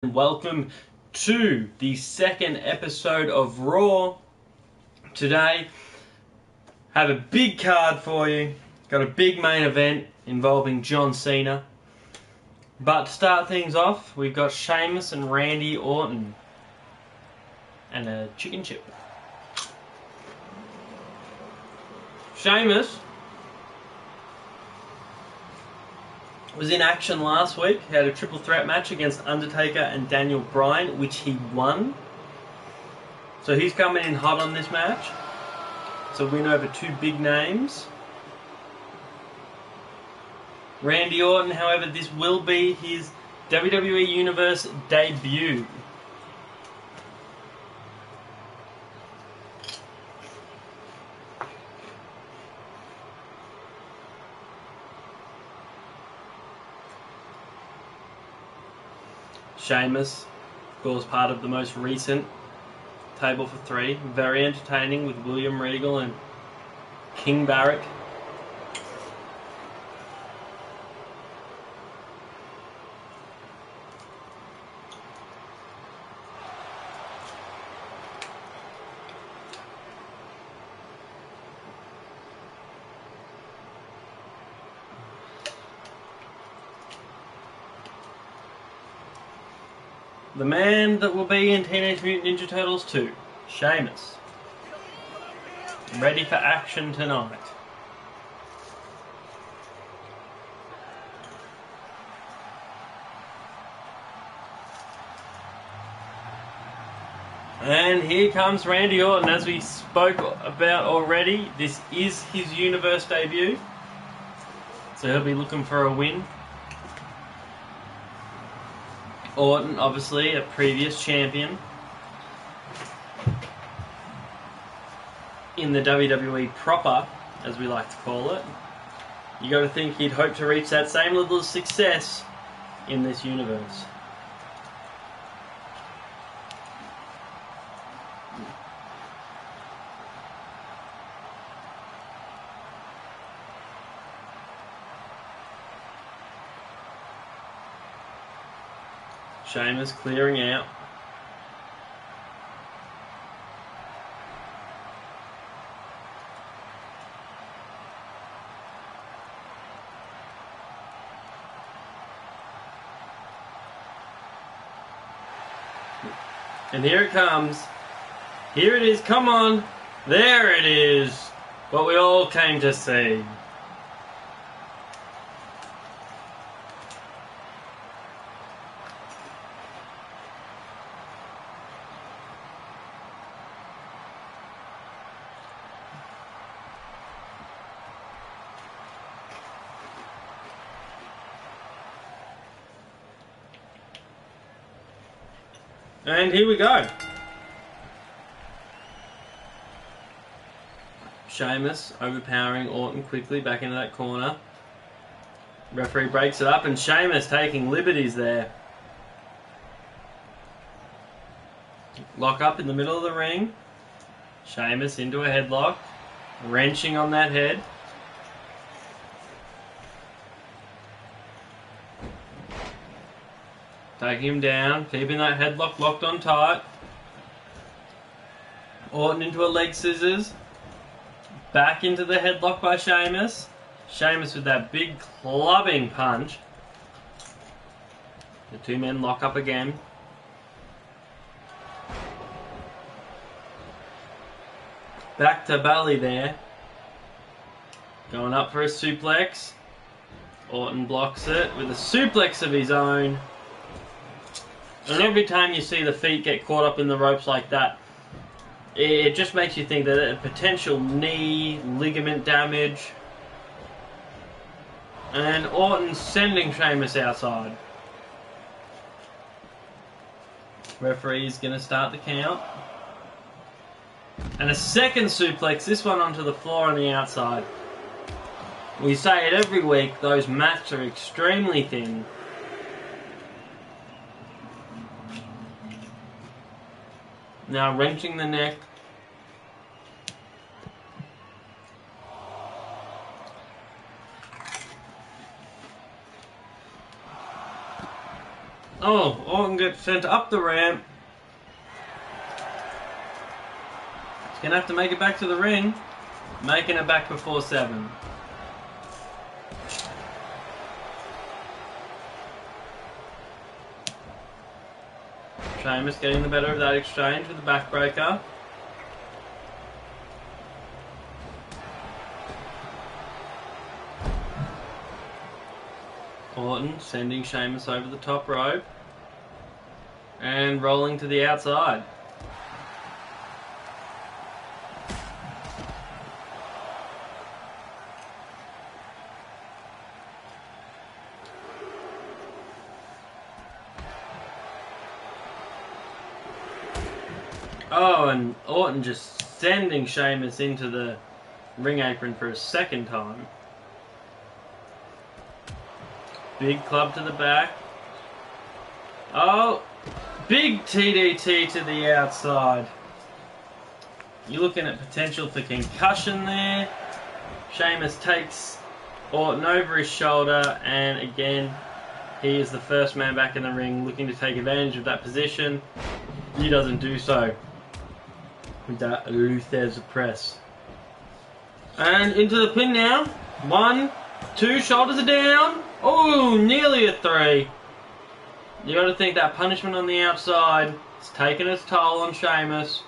Welcome to the second episode of Raw. Today, have a big card for you. Got a big main event involving John Cena. But to start things off, we've got Sheamus and Randy Orton. And a chicken chip. Sheamus was in action last week. He had a triple threat match against Undertaker and Daniel Bryan, which he won. So he's coming in hot on this match. It's a win over two big names. Randy Orton, however, this will be his WWE Universe debut. Sheamus, of course, part of the most recent Table for Three. Very entertaining with William Regal and King Barrack. The man that will be in Teenage Mutant Ninja Turtles 2, Sheamus. Ready for action tonight. And here comes Randy Orton, as we spoke about already. This is his Universe debut. So he'll be looking for a win. Orton, obviously, a previous champion in the WWE proper, as we like to call it. You got to think he'd hope to reach that same level of success in this universe. Sheamus clearing out. And here it comes. Here it is. Come on. There it is. What we all came to see. And here we go. Sheamus overpowering Orton quickly back into that corner. Referee breaks it up and Sheamus taking liberties there. Lock up in the middle of the ring. Sheamus into a headlock. Wrenching on that head. Taking him down, keeping that headlock locked on tight. Orton into a leg scissors. Back into the headlock by Sheamus. Sheamus with that big clubbing punch. The two men lock up again. Back to belly there. Going up for a suplex. Orton blocks it with a suplex of his own. And every time you see the feet get caught up in the ropes like that, it just makes you think that a potential knee, ligament damage. And Orton sending Sheamus outside. Referee's going to start the count. And a second suplex, this one onto the floor on the outside. We say it every week, those mats are extremely thin. Now wrenching the neck. Oh, Orton gets sent up the ramp. He's going to have to make it back to the ring. Making it back before 7. Sheamus getting the better of that exchange with the backbreaker. Orton sending Sheamus over the top rope. And rolling to the outside. Oh, and Orton just sending Sheamus into the ring apron for a second time. Big club to the back. Oh, big TDT to the outside. You're looking at potential for concussion there. Sheamus takes Orton over his shoulder, and again, he is the first man back in the ring looking to take advantage of that position. He doesn't do so with that Luther's press. And into the pin now. 1, 2, shoulders are down. Oh, nearly a 3. You got to think that punishment on the outside is taking its toll on Sheamus.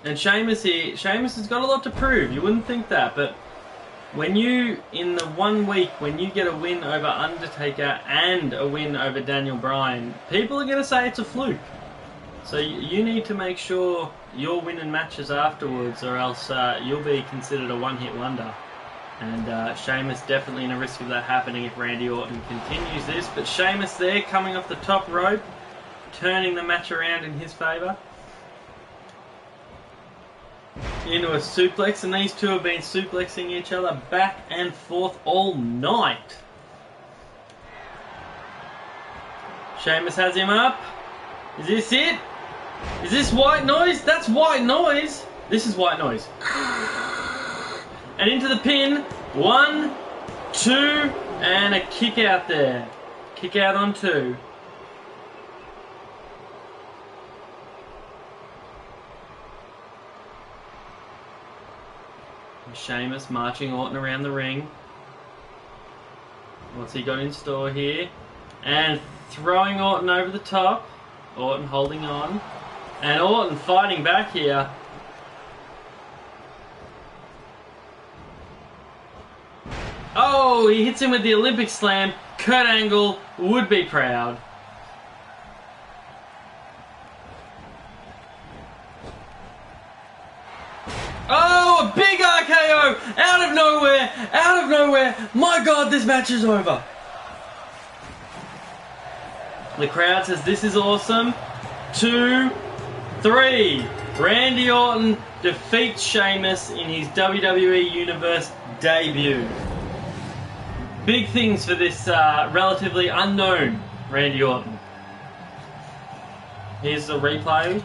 And Sheamus has got a lot to prove. You wouldn't think that, but when you, in the 1 week, when you get a win over Undertaker and a win over Daniel Bryan, people are going to say it's a fluke. So you need to make sure you're winning matches afterwards, or else you'll be considered a one-hit wonder. And Sheamus definitely in a risk of that happening if Randy Orton continues this. But Sheamus there, coming off the top rope, turning the match around in his favour. Into a suplex, and these two have been suplexing each other back and forth all night. Sheamus has him up. Is this it? Is this white noise? That's white noise. This is white noise. And into the pin. 1, 2, and a kick out there. Kick out on 2. Sheamus marching Orton around the ring. What's he got in store here? And throwing Orton over the top. Orton holding on. And Orton fighting back here. Oh, he hits him with the Olympic slam. Kurt Angle would be proud. Oh, a big RKO out of nowhere, out of nowhere. My God, this match is over. The crowd says this is awesome. 2, 3. Randy Orton defeats Sheamus in his WWE Universe debut. Big things for this relatively unknown Randy Orton. Here's the replay.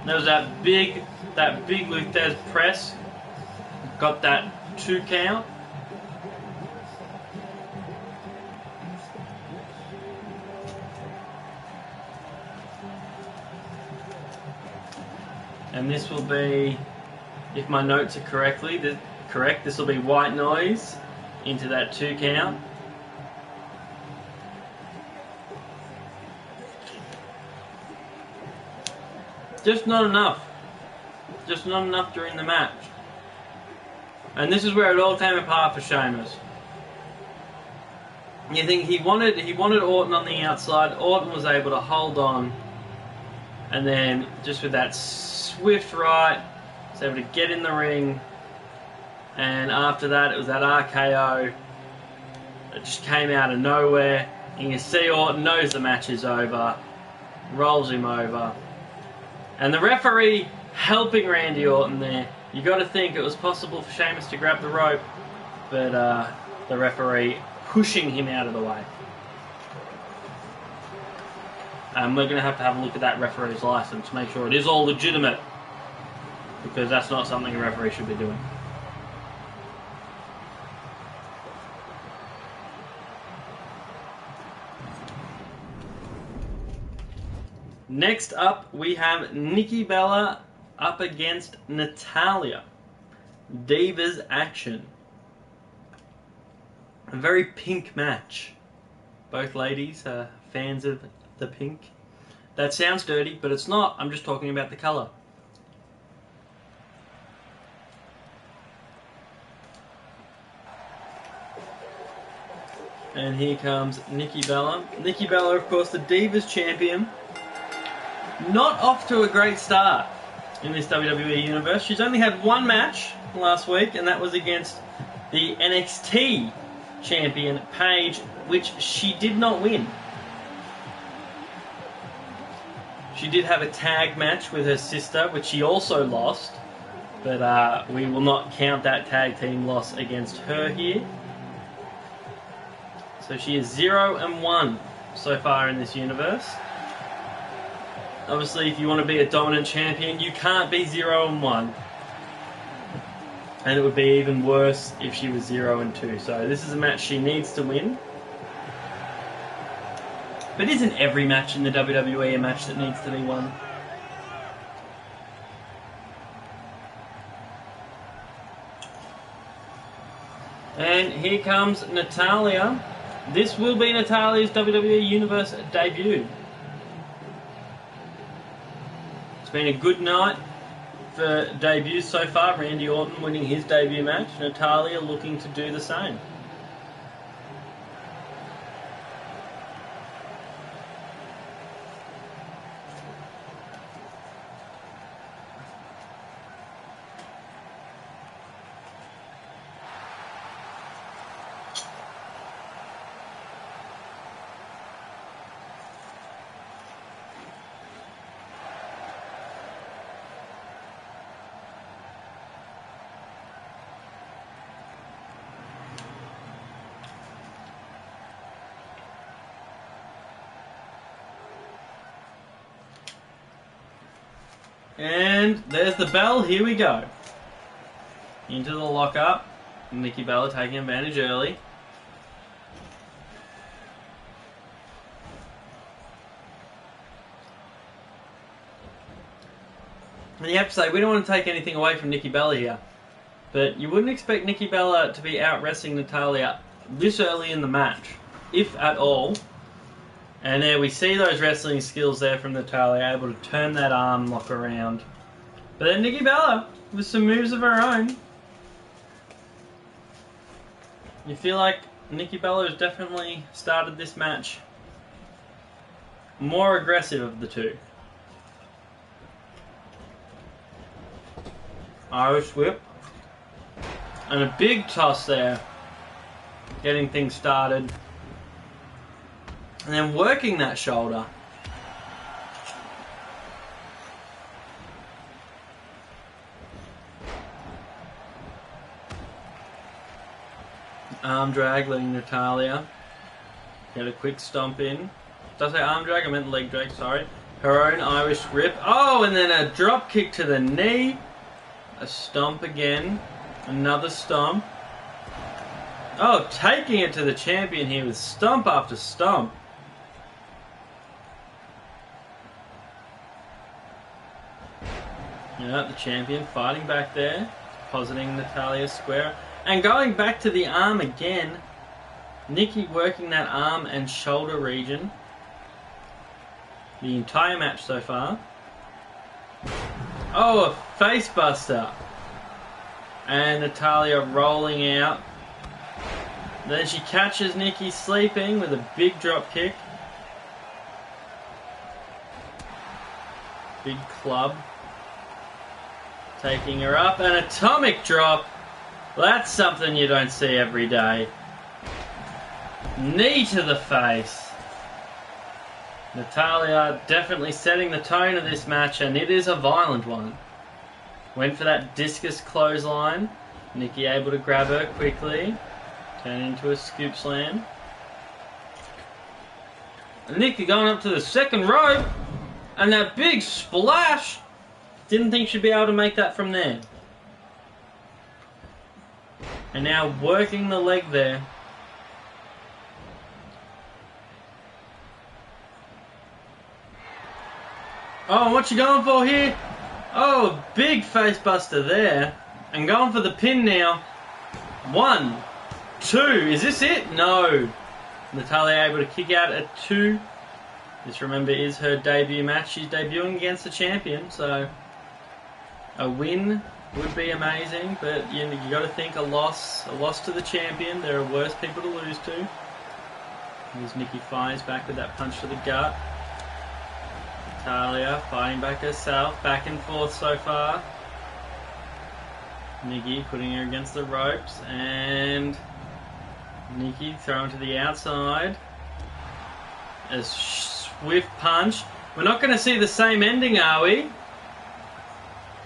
There was that big Luthez press. Got that 2 count. And this will be, if my notes are correct, this will be white noise into that 2 count. Just not enough. Just not enough during the match. And this is where it all came apart for Sheamus. You think he wanted Orton on the outside. Orton was able to hold on. And then just with that swift right, was able to get in the ring. And after that, it was that RKO that just came out of nowhere. And you see Orton knows the match is over. Rolls him over. And the referee helping Randy Orton there. You got to think it was possible for Sheamus to grab the rope, but the referee pushing him out of the way. And we're going to have a look at that referee's license, make sure it is all legitimate. Because that's not something a referee should be doing. Next up, we have Nikki Bella up against Natalya. Divas action. A very pink match. Both ladies are fans of the pink. That sounds dirty, but it's not. I'm just talking about the colour. And here comes Nikki Bella. Nikki Bella, of course, the Divas champion. Not off to a great start in this WWE universe. She's only had one match last week, and that was against the NXT champion, Paige, which she did not win. She did have a tag match with her sister, which she also lost, but we will not count that tag team loss against her here. So she is 0-1 so far in this universe. Obviously, if you want to be a dominant champion, you can't be 0-1. And it would be even worse if she was 0-2. So this is a match she needs to win. But isn't every match in the WWE a match that needs to be won? And here comes Natalya. This will be Natalya's WWE Universe debut. It's been a good night for debuts so far. Randy Orton winning his debut match. Natalya looking to do the same. And there's the bell. Here we go. Into the lockup. Nikki Bella taking advantage early. And you have to say, we don't want to take anything away from Nikki Bella here. But you wouldn't expect Nikki Bella to be out wrestling Natalya this early in the match, if at all. And there we see those wrestling skills there from Natalya, able to turn that arm lock around. But then Nikki Bella, with some moves of her own. You feel like Nikki Bella has definitely started this match more aggressive of the two. Irish whip. And a big toss there. Getting things started. And then working that shoulder. Arm drag, letting Natalya get a quick stomp in. Did I say arm drag? I meant leg drag, sorry. Her own Irish whip. Oh, and then a drop kick to the knee. A stomp again. Another stomp. Oh, taking it to the champion here with stomp after stomp. Yeah, the champion fighting back there, positing Natalya square. And going back to the arm again. Nikki working that arm and shoulder region. The entire match so far. Oh, a face buster. And Natalya rolling out. Then she catches Nikki sleeping with a big drop kick. Big club. Taking her up. An atomic drop. That's something you don't see every day. Knee to the face. Natalya definitely setting the tone of this match, and it is a violent one. Went for that discus clothesline. Nikki able to grab her quickly. Turn into a scoop slam. Nikki going up to the second rope. And that big splash. Didn't think she'd be able to make that from there. And now working the leg there. Oh, what you going for here? Oh, big face buster there. And going for the pin now. 1, 2. Is this it? No. Natalya able to kick out at 2. This, remember, is her debut match. She's debuting against the champion, so a win would be amazing, but you got to think a loss to the champion. There are worse people to lose to. As Nikki fires back with that punch to the gut. Natalya fighting back herself, back and forth so far. Nikki putting her against the ropes, and Nikki throwing to the outside. A swift punch. We're not going to see the same ending, are we?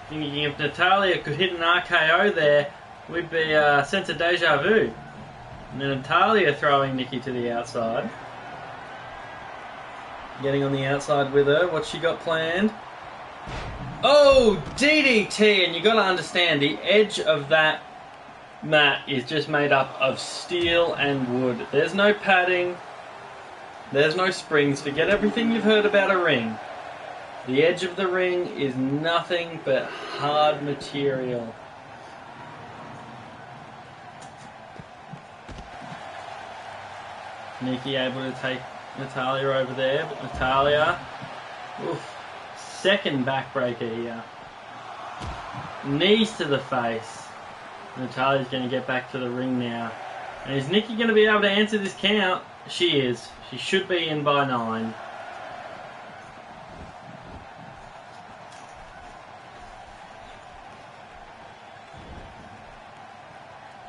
Thinking if Natalya could hit an RKO there, we'd be a sense of deja vu. And then Natalya throwing Nikki to the outside. Getting on the outside with her. What's she got planned? Oh, DDT! And you got to understand, the edge of that mat is just made up of steel and wood. There's no padding. There's no springs. Forget everything you've heard about a ring. The edge of the ring is nothing but hard material. Nikki able to take Natalya over there, but Natalya, oof, second backbreaker here. Knees to the face. Natalya's going to get back to the ring now. And is Nikki going to be able to answer this count? She is. She should be in by 9.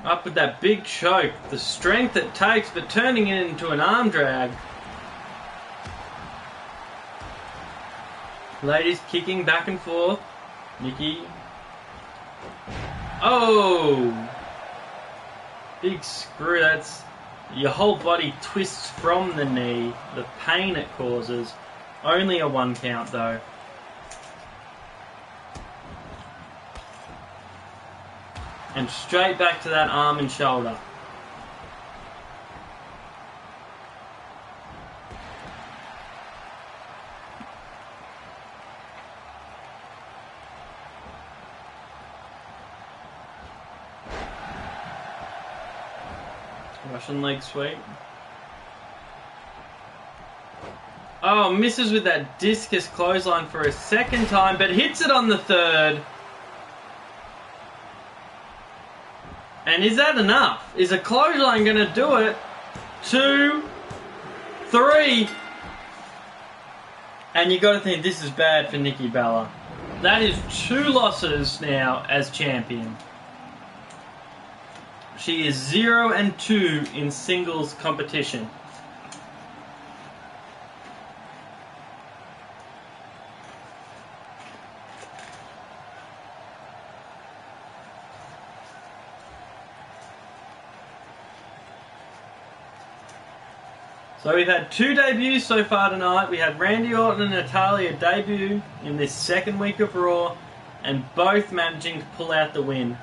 Up with that big choke. The strength it takes, but turning it into an arm drag. Ladies kicking back and forth. Nikki. Oh! Big screw. That's... Your whole body twists from the knee. The pain it causes. Only a 1 count though. And straight back to that arm and shoulder. Russian leg sweep. Oh, misses with that discus clothesline for a second time, but hits it on the third. And is that enough? Is a clothesline going to do it? 2, 3. And you got to think this is bad for Nikki Bella. That is 2 losses now as champion. She is 0-2 in singles competition. So we've had 2 debuts so far tonight. We had Randy Orton and Natalya debut in this second week of Raw, and both managing to pull out the win.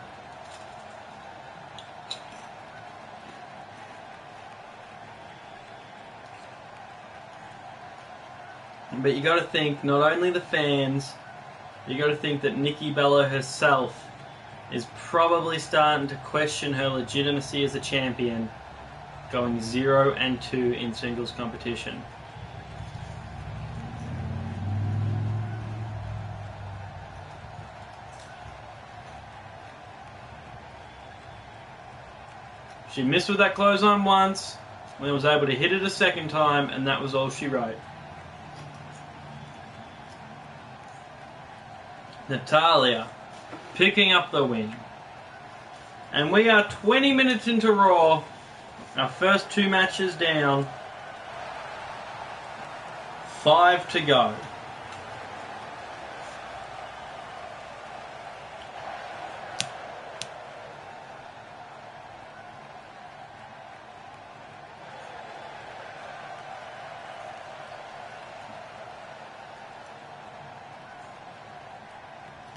But you got to think, not only the fans, you got to think that Nikki Bella herself is probably starting to question her legitimacy as a champion, going 0-2 in singles competition. She missed with that clothesline once, then was able to hit it a second time, and that was all she wrote. Natalya picking up the win. And we are 20 minutes into Raw. Our first 2 matches down. 5 to go.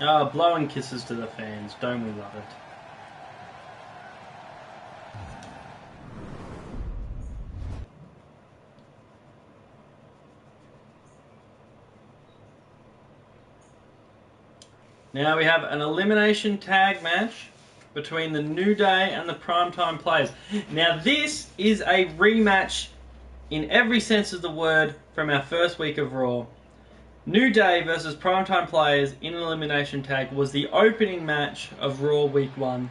Oh, blowing kisses to the fans. Don't we love it? Now we have an elimination tag match between the New Day and the Primetime Players. Now this is a rematch in every sense of the word from our first week of Raw. New Day versus Primetime Players in an elimination tag was the opening match of Raw Week 1.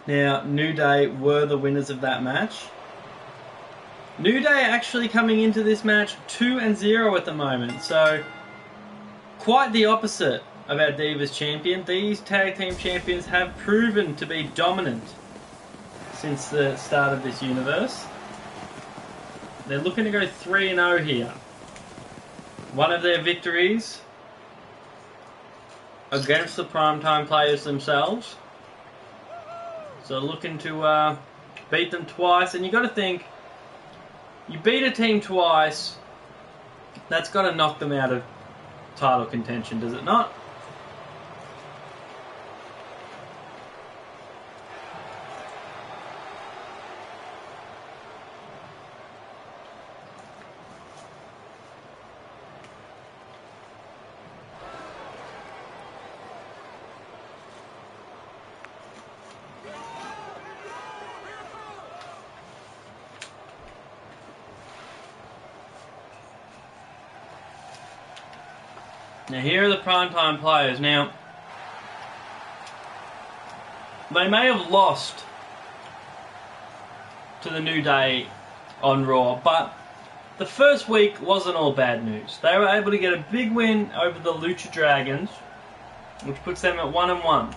Now, New Day were the winners of that match. New Day actually coming into this match 2-0 at the moment, so quite the opposite of our Divas champion. These tag team champions have proven to be dominant since the start of this universe. They're looking to go 3-0 here. One of their victories against the Primetime Players themselves. So looking to beat them twice, and you got to think, you beat a team twice, that's got to knock them out of title contention, does it not? Now here are the Primetime Players. Now, they may have lost to the New Day on Raw, but the first week wasn't all bad news. They were able to get a big win over the Lucha Dragons, which puts them at 1-1.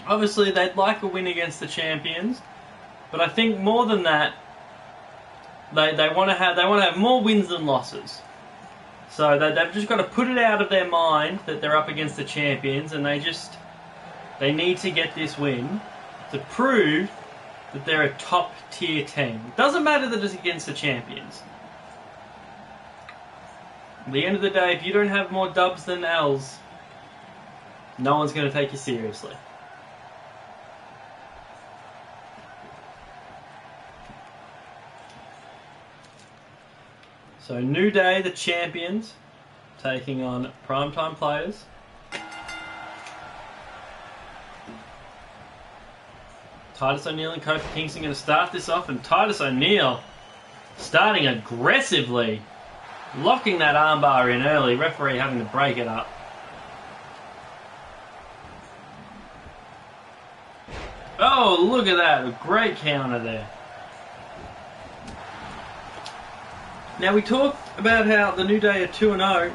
Obviously, they'd like a win against the champions, but I think more than that, they want to have more wins than losses. So they've just got to put it out of their mind that they're up against the champions, and they need to get this win to prove that they're a top tier team. It doesn't matter that it's against the champions. At the end of the day, if you don't have more dubs than L's, no one's going to take you seriously. So New Day, the champions, taking on Primetime Players. Titus O'Neil and Kofi Kingston going to start this off, and Titus O'Neil starting aggressively, locking that armbar in early, referee having to break it up. Oh, look at that, a great counter there. Now we talked about how the New Day are 2-0.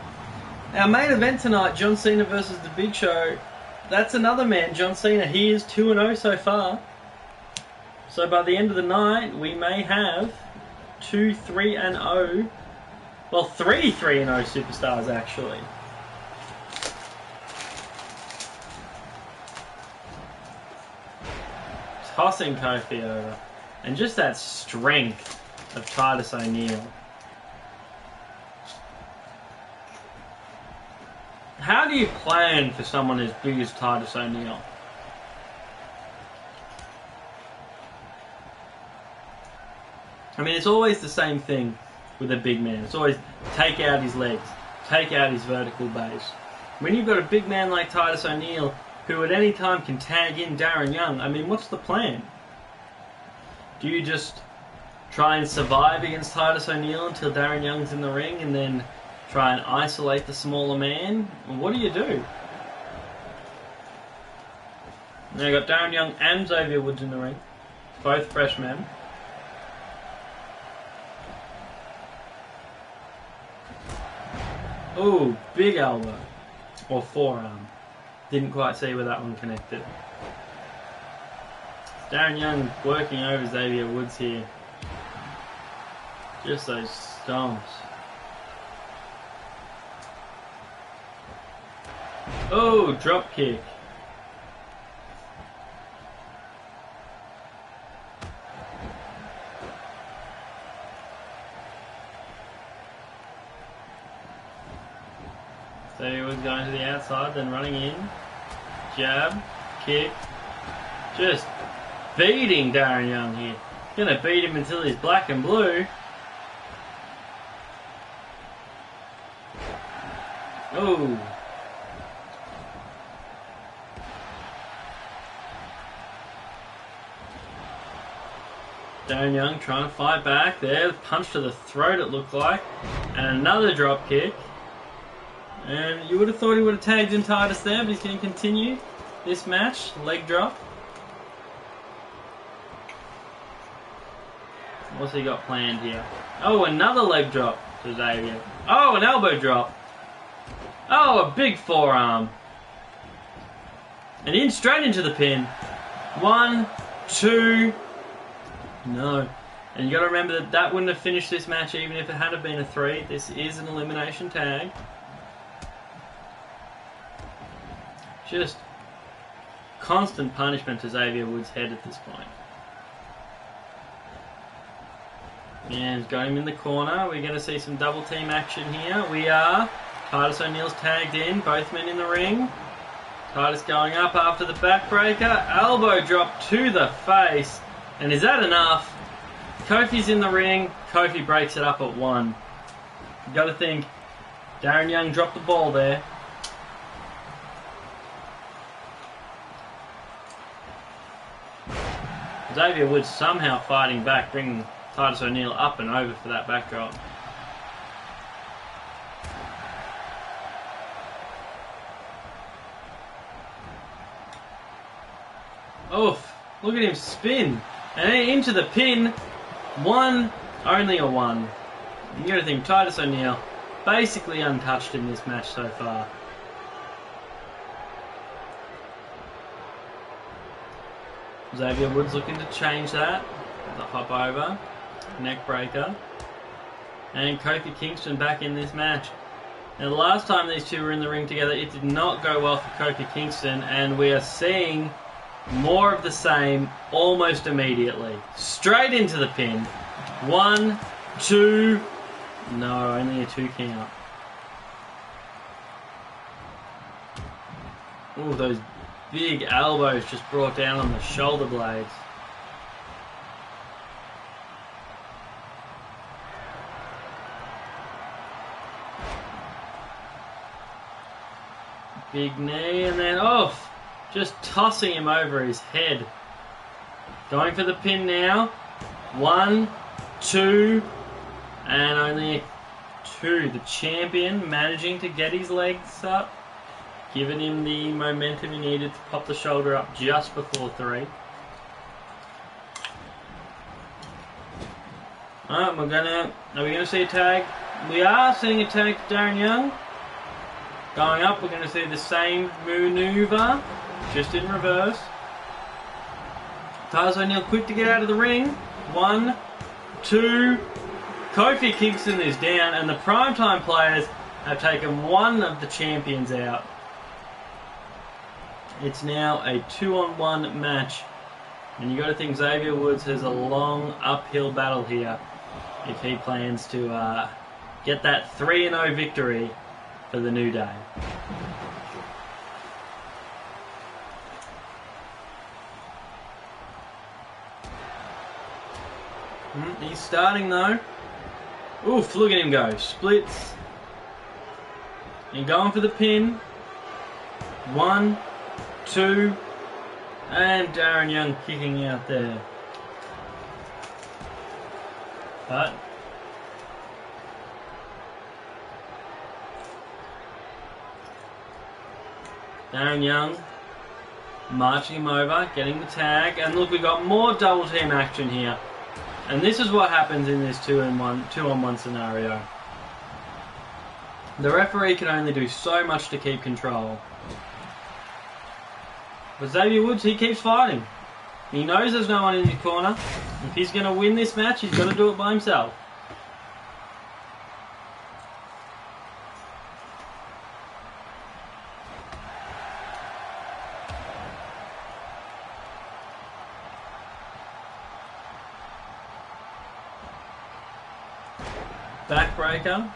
Our main event tonight, John Cena versus The Big Show, that's another man, John Cena. He is 2-0 so far. So by the end of the night, we may have 2 3-0. Well, 3 3-0 superstars actually. Tossing Kofi over. And just that strength of Titus O'Neil. How do you plan for someone as big as Titus O'Neil? I mean, it's always the same thing with a big man. It's always take out his legs, take out his vertical base. When you've got a big man like Titus O'Neil, who at any time can tag in Darren Young, I mean, what's the plan? Do you just try and survive against Titus O'Neil until Darren Young's in the ring and then try and isolate the smaller man? What do you do? Now you've got Darren Young and Xavier Woods in the ring. Both fresh men. Ooh, big elbow. Or forearm. Didn't quite see where that one connected. Darren Young working over Xavier Woods here. Just those stomps. Oh, drop kick. So he was going to the outside, then running in. Jab, kick. Just beating Darren Young here. Gonna beat him until he's black and blue. Oh. Darren Young trying to fight back there. Punch to the throat, it looked like. And another drop kick. And you would have thought he would have tagged in Titus there, but he's going to continue this match. Leg drop. What's he got planned here? Oh, another leg drop to Xavier. Oh, an elbow drop. Oh, a big forearm. And in straight into the pin. 1, 2. No. And you got to remember that that wouldn't have finished this match even if it had been a 3. This is an elimination tag. Just constant punishment to Xavier Woods' head at this point. And got him in the corner. We're going to see some double team action here. We are. Titus O'Neil's tagged in. Both men in the ring. Titus going up after the backbreaker. Elbow drop to the face. And is that enough? Kofi's in the ring. Kofi breaks it up at 1. You got to think. Darren Young dropped the ball there. Xavier Woods somehow fighting back, bringing Titus O'Neil up and over for that backdrop. Oof, look at him spin. And then into the pin. 1, only a 1. You gotta think, Titus O'Neil basically untouched in this match so far. Xavier Woods looking to change that. The hop over. Neck breaker. And Kofi Kingston back in this match. Now the last time these two were in the ring together, it did not go well for Kofi Kingston, and we are seeing more of the same almost immediately. Straight into the pin. 1, 2. No, only a 2 count. Ooh, those big elbows just brought down on the shoulder blades. Big knee and then off. Just tossing him over his head. Going for the pin now. 1, 2, and only 2. The champion managing to get his legs up. Giving him the momentum he needed to pop the shoulder up just before 3. Alright, are we gonna see a tag? We are seeing a tag to Darren Young. Going up, we're gonna see the same maneuver, just in reverse. Titus O'Neil quick to get out of the ring. 1, 2. Kofi Kingston is down, and the primetime players have taken one of the champions out. It's now a 2-on-1 match. And you got to think Xavier Woods has a long uphill battle here if he plans to get that 3-0 victory for the New Day. He's starting though. Oof, look at him go. Splits. And going for the pin. 1, 2, and Darren Young kicking out there. But Darren Young marching him over, getting the tag, and look, we got more double team action here. And this is what happens in this 2-on-1 scenario. The referee can only do so much to keep control. But Xavier Woods, he keeps fighting. He knows there's no one in his corner. If he's going to win this match, he's got to do it by himself. Backbreaker.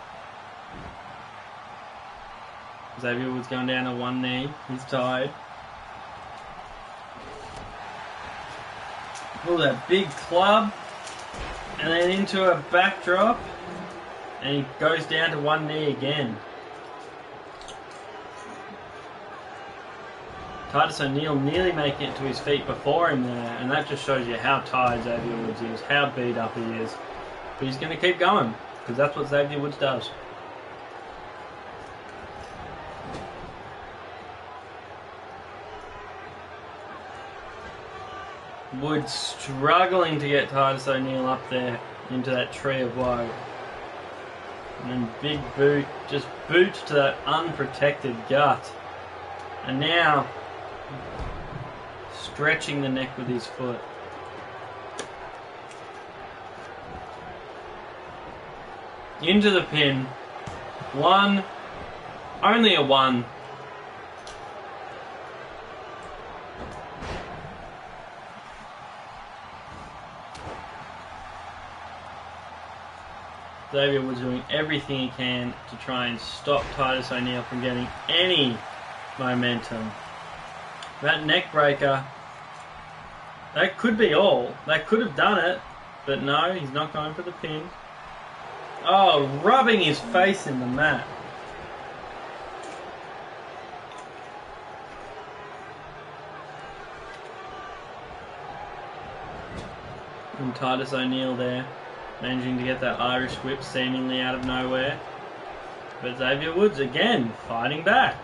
Xavier Woods going down to one knee. He's tired. Pull that big club. And then into a backdrop. And he goes down to one knee again. Titus O'Neil nearly making it to his feet before him there. And that just shows you how tired Xavier Woods is. How beat up he is. But he's going to keep going. Because that's what Xavier Woods does. Woods struggling to get Titus O'Neil up there into that tree of woe. And then big boot, just boot to that unprotected gut. And now, stretching the neck with his foot. Into the pin. One, only a one. Xavier Woods doing everything he can to try and stop Titus O'Neil from getting any momentum. That neck breaker, that could be all. That could have done it, but no, he's not going for the pin. Oh, rubbing his face in the mat. And Titus O'Neil there, managing to get that Irish whip seemingly out of nowhere. But Xavier Woods again, fighting back.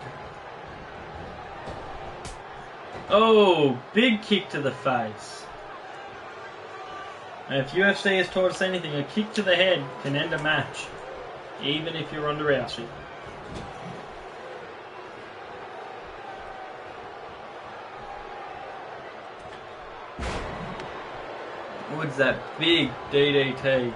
Oh, big kick to the face. And if UFC has taught us anything, a kick to the head can end a match. Even if you're Ronda Rousey. Woods that big DDT.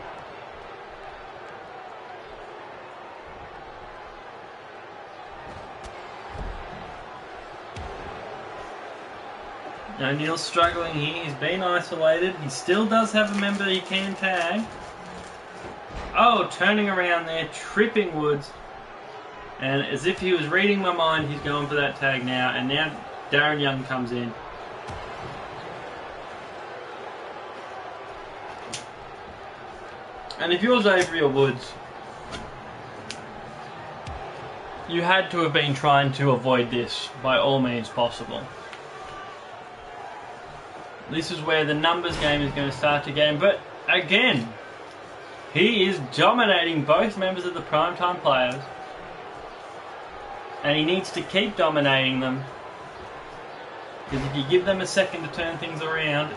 O'Neil's struggling here. He's been isolated. He still does have a member he can tag. Oh, turning around there, tripping Woods. And as if he was reading my mind, he's going for that tag now. And now Darren Young comes in. And if you're Xavier Woods, you had to have been trying to avoid this by all means possible. This is where the numbers game is going to start to game. But again, he is dominating both members of the Primetime Players. And he needs to keep dominating them. Because if you give them a second to turn things around,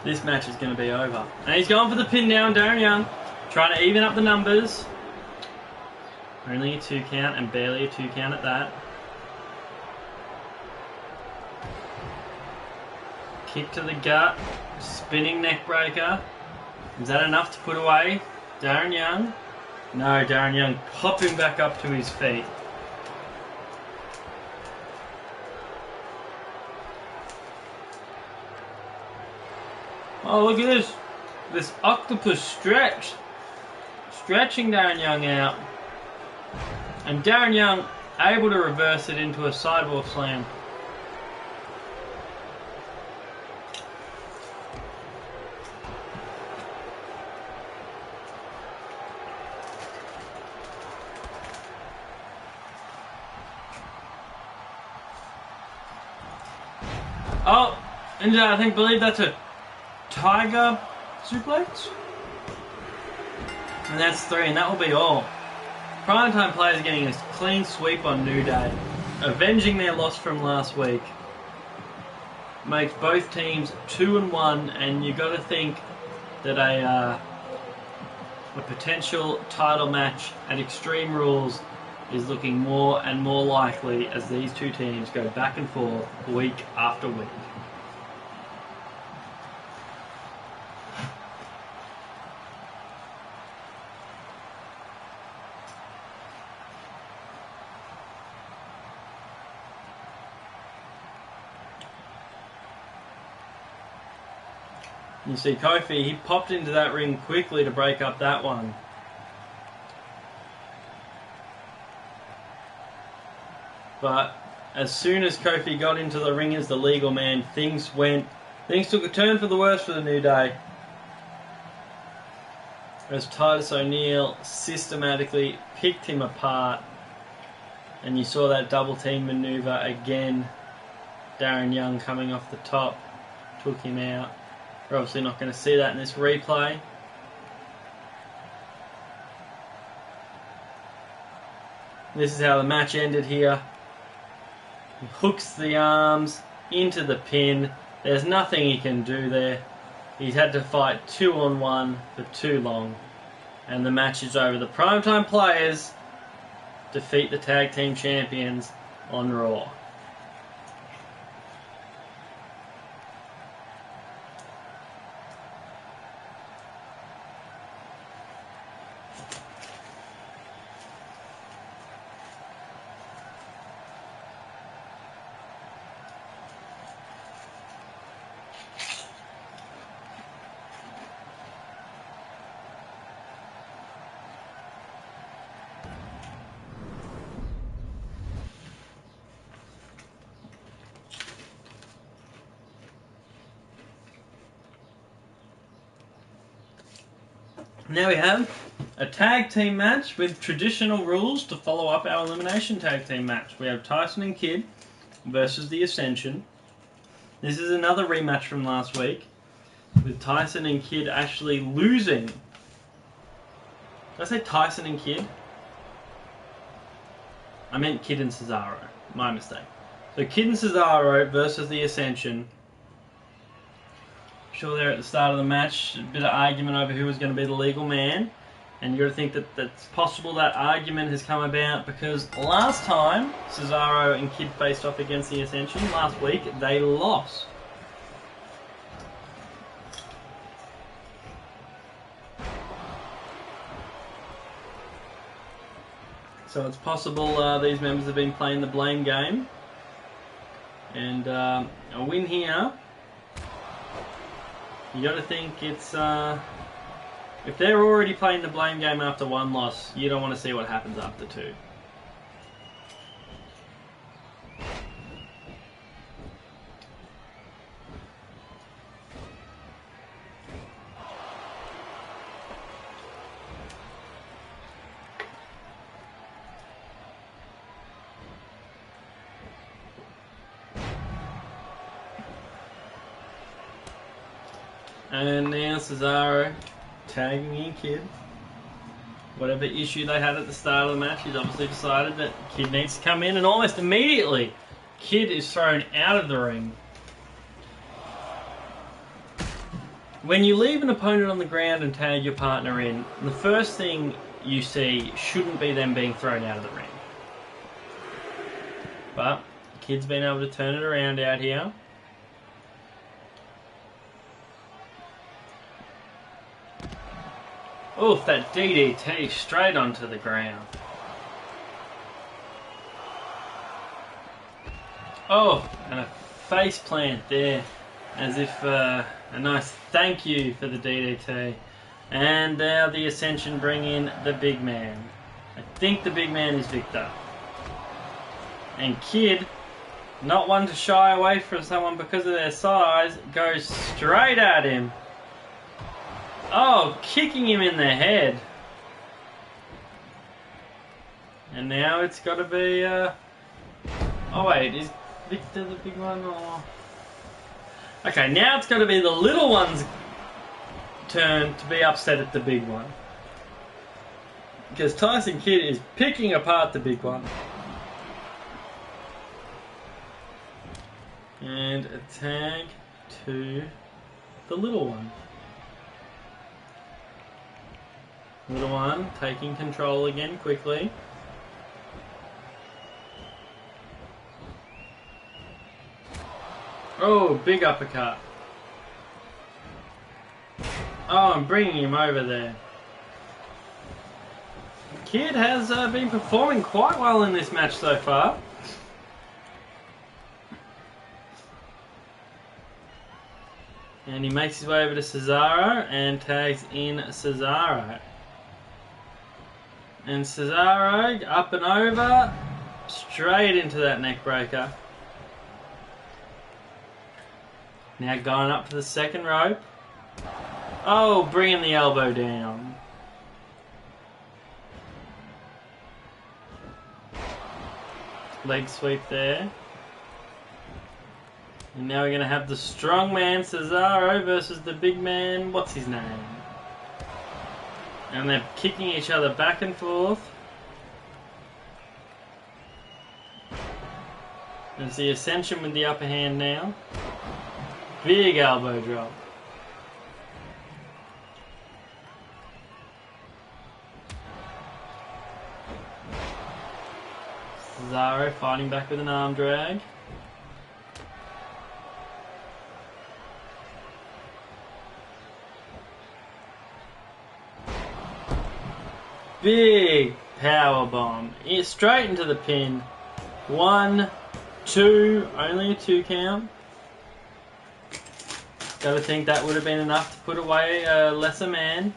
this match is going to be over. And he's going for the pin down, Darren Young. Trying to even up the numbers. Only a 2 count and barely a 2 count at that. Kick to the gut. Spinning neck breaker. Is that enough to put away Darren Young? No, Darren Young popping back up to his feet. Oh, look at this. This octopus stretch. Stretching Darren Young out. And Darren Young able to reverse it into a sidewalk slam. Oh, and I believe that's a Tiger suplex? And that's 3, and that will be all. Primetime Players getting a clean sweep on New Day, avenging their loss from last week. Makes both teams 2-1, and you got to think that a potential title match at Extreme Rules is looking more and more likely as these two teams go back and forth week after week. You see Kofi, he popped into that ring quickly to break up that one. But as soon as Kofi got into the ring as the legal man, things took a turn for the worse for the New Day. As Titus O'Neil systematically picked him apart, and you saw that double team maneuver again. Darren Young coming off the top, took him out. We're obviously not going to see that in this replay. This is how the match ended here. He hooks the arms into the pin. There's nothing he can do there. He's had to fight 2-on-1 for too long. And the match is over. The Primetime Players defeat the Tag Team Champions on Raw. Now we have a tag team match with traditional rules to follow up our elimination tag team match. We have Tyson and Kidd versus the Ascension. This is another rematch from last week, with Tyson and Kidd actually losing. Did I say Tyson and Kidd? I meant Kidd and Cesaro. My mistake. So Kidd and Cesaro versus the Ascension. Sure, there at the start of the match, a bit of argument over who was going to be the legal man, and you got to think that that's possible that argument has come about because last time Cesaro and Kidd faced off against the Ascension last week, they lost. So it's possible these members have been playing the blame game, and a win here. You got to think it's if they're already playing the blame game after one loss, you don't want to see what happens after two. And now Cesaro tagging in Kidd. Whatever issue they had at the start of the match, he's obviously decided that Kidd needs to come in, and almost immediately Kidd is thrown out of the ring. When you leave an opponent on the ground and tag your partner in, the first thing you see shouldn't be them being thrown out of the ring. But Kidd's been able to turn it around out here. Oof, that DDT straight onto the ground. Oh, and a face plant there, as if a nice thank you for the DDT. And now the Ascension bring in the big man. I think the big man is Victor. And Kidd, not one to shy away from someone because of their size, goes straight at him. Oh, kicking him in the head. And now it's got to be... Oh wait, is Victor the big one? Or... Okay, now it's got to be the little one's turn to be upset at the big one. Because Tyson Kidd is picking apart the big one. And a tag to the little one. Little one taking control again quickly. Oh, big uppercut. Oh, I'm bringing him over there. Kidd has been performing quite well in this match so far. And he makes his way over to Cesaro and tags in Cesaro. And Cesaro up and over. Straight into that neck breaker. Now going up to the second rope. Oh, bringing the elbow down. Leg sweep there. And now we're going to have the strong man Cesaro versus the big man, what's his name? And they're kicking each other back and forth. There's the Ascension with the upper hand now. Big elbow drop. Cesaro fighting back with an arm drag. Big power bomb. Straight into the pin. 1, 2, only a 2 count. Gotta think that would have been enough to put away a lesser man.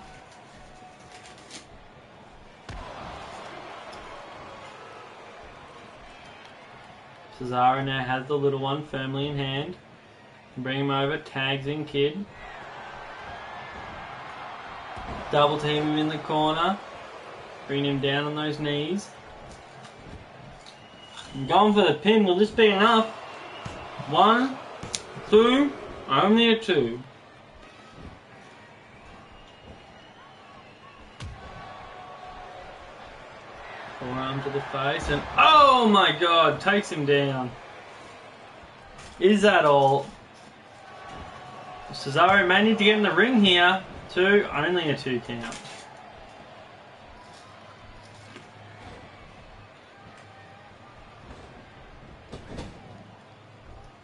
Cesaro now has the little one firmly in hand. Bring him over, tags in Kid. Double team him in the corner. Bring him down on those knees. I'm going for the pin. Will this be enough? 1, 2, only a 2. Forearm to the face and oh my god, takes him down. Is that all? Cesaro may need to get in the ring here. 2, only a 2 count.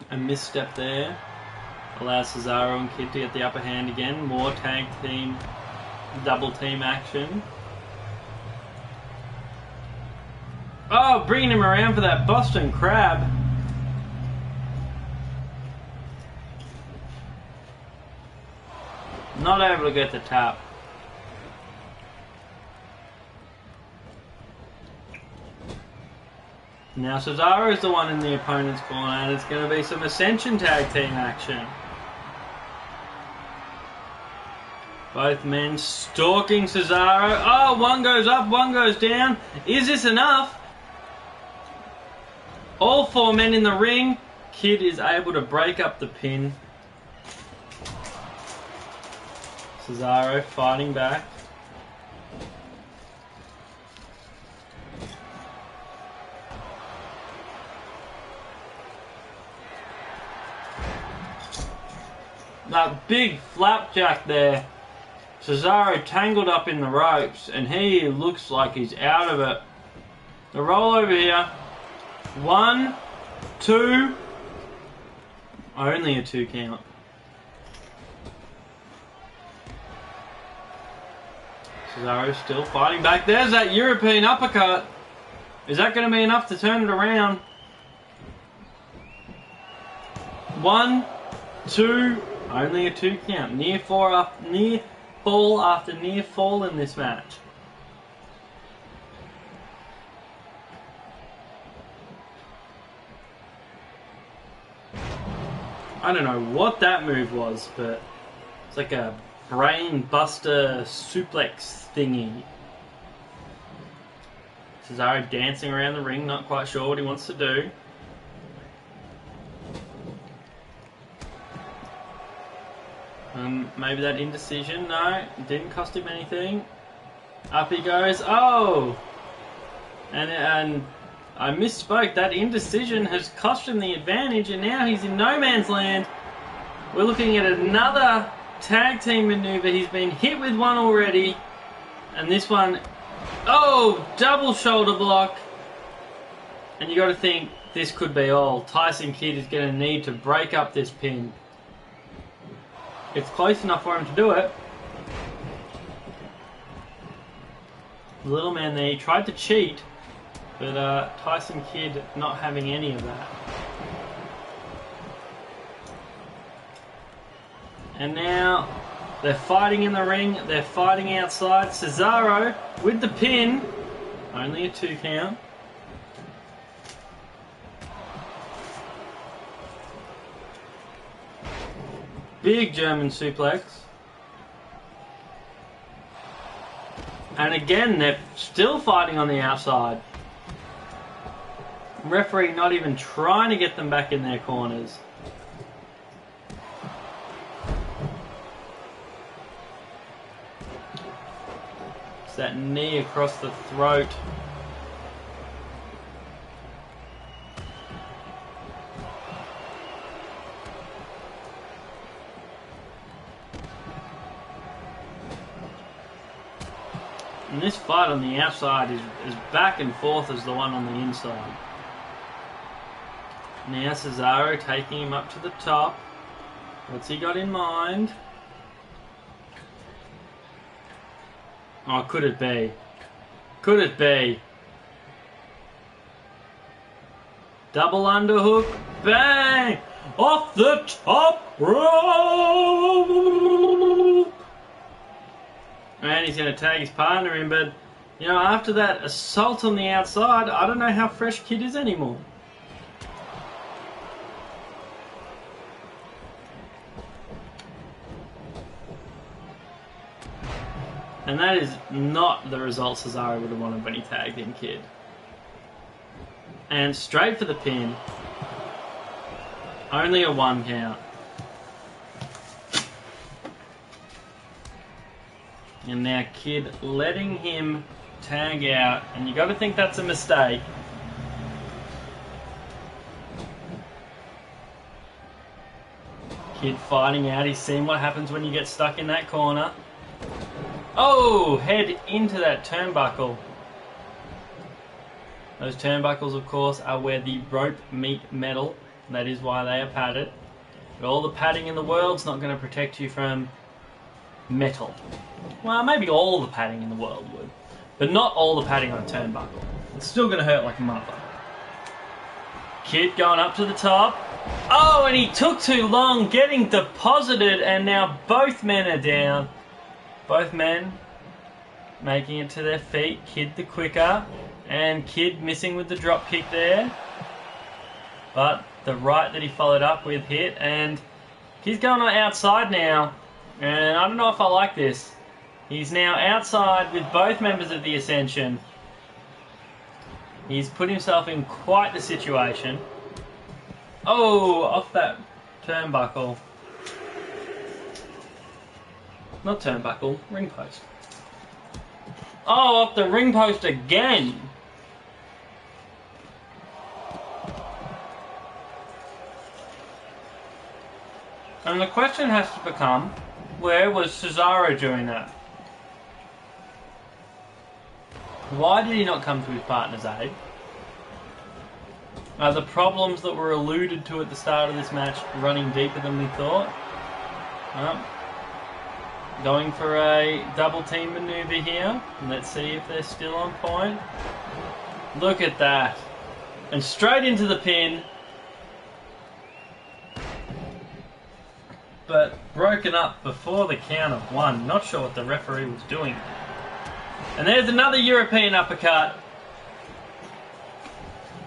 A misstep there allows Cesaro and Kid to get the upper hand again. More tag team, double team action. Oh, bringing him around for that Boston Crab. Not able to get the tap. Now Cesaro is the one in the opponent's corner and it's going to be some Ascension tag team action. Both men stalking Cesaro. Oh, one goes up, one goes down. Is this enough? All 4 men in the ring. Kid is able to break up the pin. Cesaro fighting back. That big flapjack there. Cesaro tangled up in the ropes and he looks like he's out of it. The roll over here. 1, 2, only a 2 count. Cesaro still fighting back. There's that European uppercut. Is that going to be enough to turn it around? 1, 2, only a 2 count. Near fall after near fall in this match. I don't know what that move was, but it's like a brain buster suplex thingy. Cesaro dancing around the ring, not quite sure what he wants to do. Maybe that indecision. No, it didn't cost him anything. Up he goes. Oh! And I misspoke. That indecision has cost him the advantage, and now he's in no man's land. We're looking at another tag team maneuver. He's been hit with one already, and this one, oh, double shoulder block. And you got to think this could be all. Tyson Kidd is going to need to break up this pin. It's close enough for him to do it. The little man there, he tried to cheat, but Tyson Kidd not having any of that. And now they're fighting in the ring, they're fighting outside. Cesaro with the pin, only a 2 count. Big German suplex. And again, they're still fighting on the outside. Referee not even trying to get them back in their corners. It's that knee across the throat. And this fight on the outside is as back and forth as the one on the inside. Now Cesaro taking him up to the top. What's he got in mind? Oh, could it be? Could it be? Double underhook. Bang! Off the top rope! And he's going to tag his partner in, but, you know, after that assault on the outside, I don't know how fresh Kid is anymore. And that is not the result Cesaro would have wanted when he tagged in Kid. And straight for the pin. Only a 1 count. And now Kid letting him tag out. And you got to think that's a mistake. Kid fighting out. He's seen what happens when you get stuck in that corner. Oh, head into that turnbuckle. Those turnbuckles, of course, are where the rope meet metal. That is why they are padded. But all the padding in the world's not going to protect you from metal. Well, maybe all the padding in the world would. But not all the padding on a turnbuckle. It's still going to hurt like a mother. Kid going up to the top. Oh, and he took too long getting deposited, and now both men are down. Both men making it to their feet. Kid the quicker. And Kid missing with the drop kick there. But the right that he followed up with hit. And he's going on outside now. And I don't know if I like this. He's now outside with both members of the Ascension. He's put himself in quite the situation. Oh, off that turnbuckle. Not turnbuckle, ring post. Oh, off the ring post again. And the question has to become, where was Cesaro doing that? Why did he not come to his partner's aid? Are the problems that were alluded to at the start of this match running deeper than we thought? Well, going for a double team maneuver here. Let's see if they're still on point. Look at that. And straight into the pin. But broken up before the count of 1. Not sure what the referee was doing. And there's another European uppercut.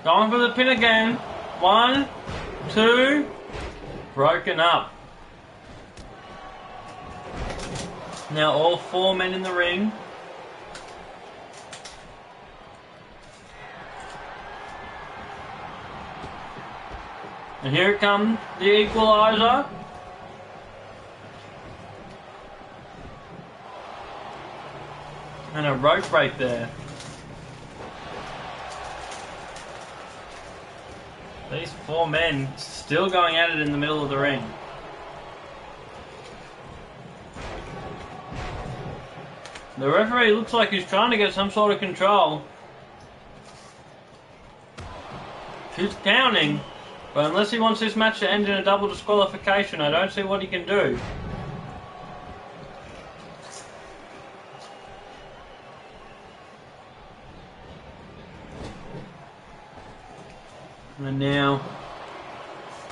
Going for the pin again. 1, 2. Broken up. Now all 4 men in the ring. And here it comes, the equalizer. And a rope break there. These 4 men still going at it in the middle of the ring. The referee looks like he's trying to get some sort of control. He's counting, but unless he wants this match to end in a double disqualification, I don't see what he can do. And now,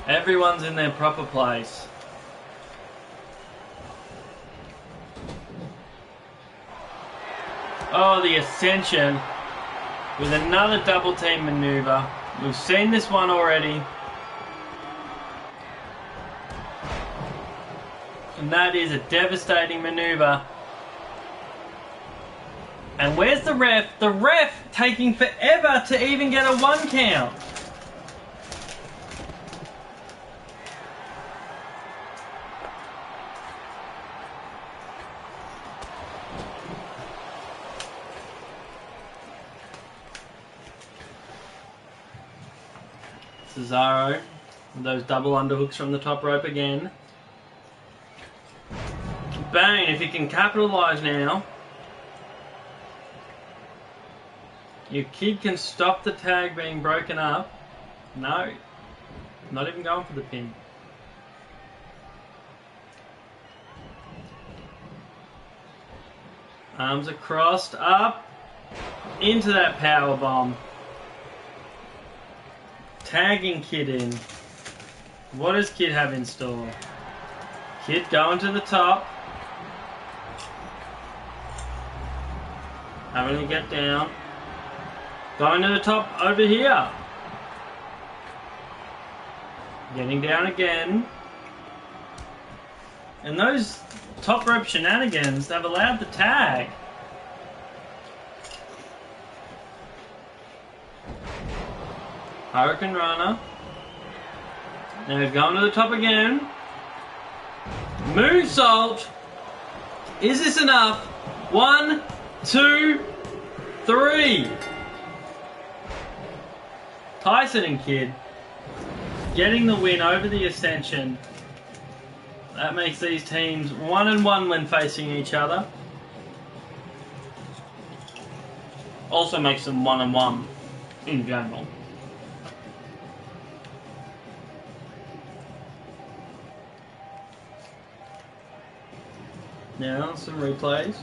everyone's in their proper place. Oh, the Ascension with another double team maneuver. We've seen this one already. And that is a devastating maneuver. And where's the ref? The ref taking forever to even get a 1 count. Cesaro, those double underhooks from the top rope again. Bang, if he can capitalise now. Your kid can stop the tag being broken up. No, not even going for the pin. Arms are crossed, up, into that power bomb. Tagging Kid in. What does Kid have in store? Kid going to the top. Having to get down. Going to the top over here. Getting down again. And those top rope shenanigans have allowed the tag. Hurricane Rana. Now going to the top again. Moonsault. Is this enough? 1, 2, 3. Tyson and Kid getting the win over the Ascension. That makes these teams 1-1 when facing each other. Also makes them 1-1 in general. Now, some replays.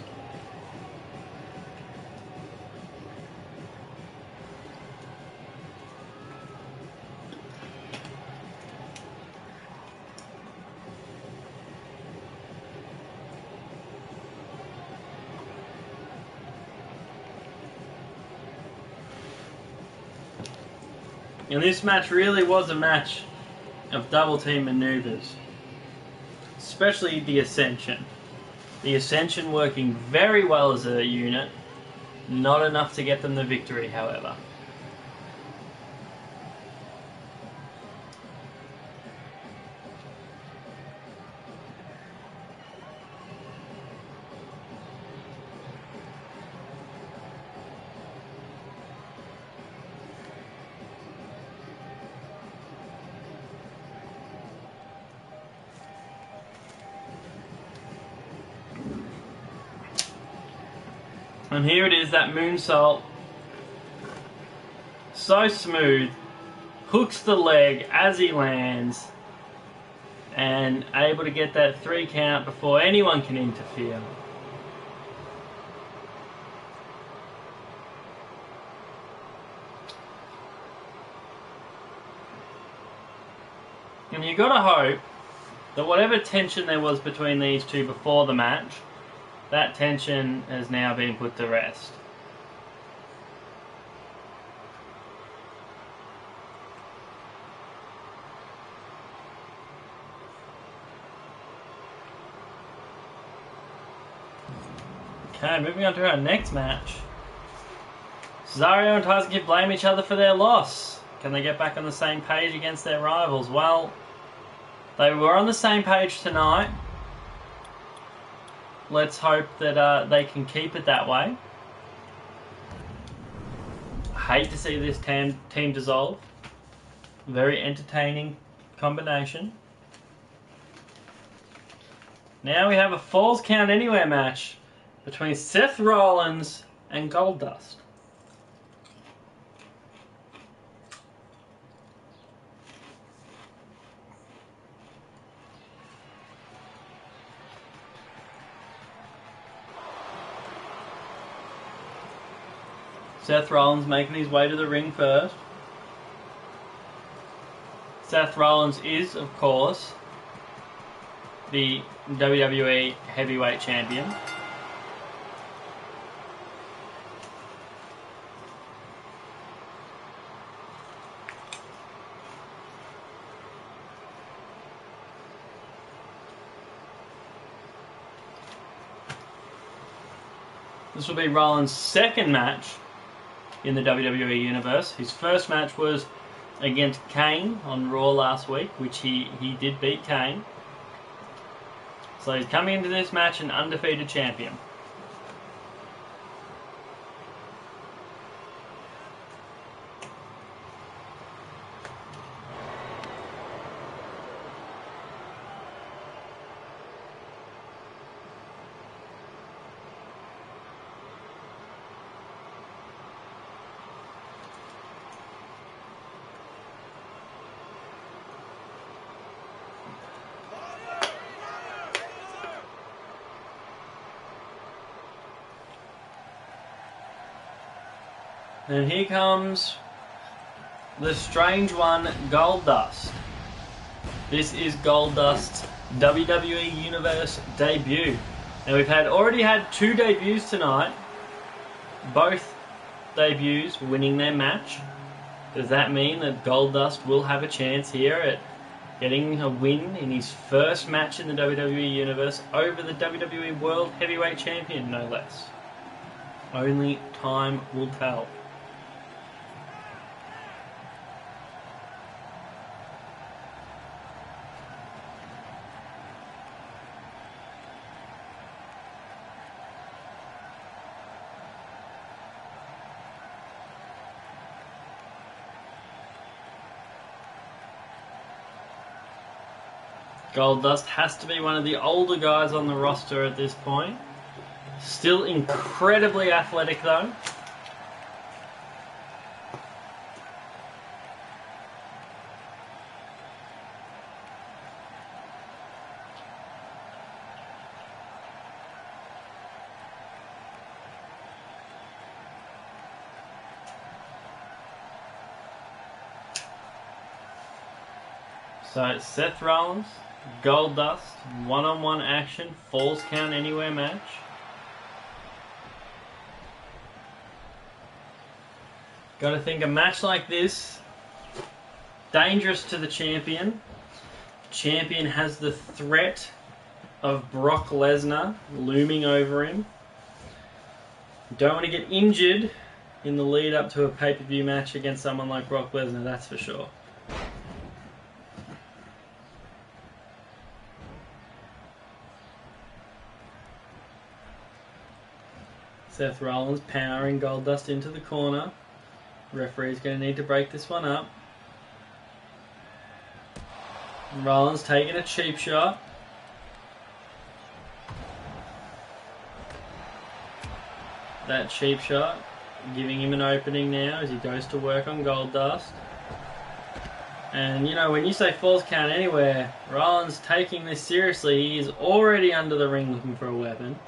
And this match really was a match of double team maneuvers. Especially the Ascension. The Ascension working very well as a unit. Not enough to get them the victory, however. And here it is, that moonsault. So smooth. Hooks the leg as he lands. And able to get that 3 count before anyone can interfere. And you gotta hope that whatever tension there was between these two before the match, that tension has now been put to rest. Okay, moving on to our next match. Cesaro and Tyson Kidd blame each other for their loss. Can they get back on the same page against their rivals? Well, they were on the same page tonight. Let's hope that they can keep it that way. I hate to see this team dissolve. Very entertaining combination. Now we have a Falls Count Anywhere match between Seth Rollins and Goldust. Seth Rollins making his way to the ring first. Seth Rollins is, of course, the WWE Heavyweight Champion. This will be Rollins' second match in the WWE Universe. His first match was against Kane on Raw last week, which he did beat Kane. So he's coming into this match an undefeated champion. And here comes the strange one, Goldust. This is Goldust's WWE Universe debut. Now we've already had 2 debuts tonight. Both debuts winning their match. Does that mean that Goldust will have a chance here at getting a win in his first match in the WWE Universe over the WWE World Heavyweight Champion, no less? Only time will tell. Goldust has to be one of the older guys on the roster at this point. Still incredibly athletic though. So it's Seth Rollins, Goldust, one-on-one action, falls count anywhere match. Gotta think a match like this, dangerous to the champion. Champion has the threat of Brock Lesnar looming over him. Don't want to get injured in the lead up to a pay-per-view match against someone like Brock Lesnar, that's for sure. Seth Rollins powering Goldust into the corner. Referee's going to need to break this one up. Rollins taking a cheap shot. That cheap shot giving him an opening now as he goes to work on Goldust. And you know, when you say falls count anywhere, Rollins taking this seriously. He is already under the ring looking for a weapon.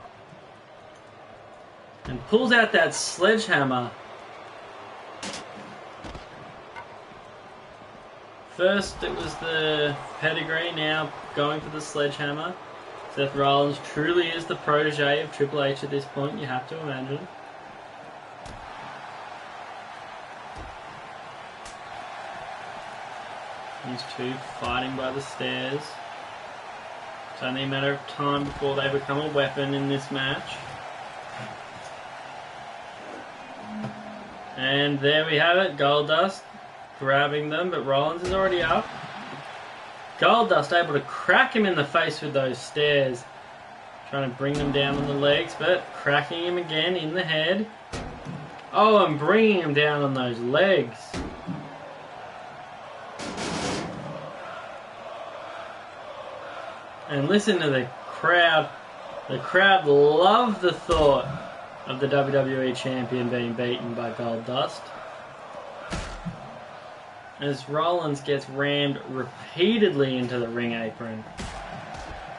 And pulls out that sledgehammer. First it was the pedigree, now going for the sledgehammer. Seth Rollins truly is the protege of Triple H at this point, you have to imagine. These two fighting by the stairs. It's only a matter of time before they become a weapon in this match. And there we have it, Goldust grabbing them, but Rollins is already up. Goldust able to crack him in the face with those stairs. Trying to bring them down on the legs, but cracking him again in the head. Oh, and bringing him down on those legs. And listen to the crowd. The crowd love the thought of the WWE Champion being beaten by Goldust. As Rollins gets rammed repeatedly into the ring apron.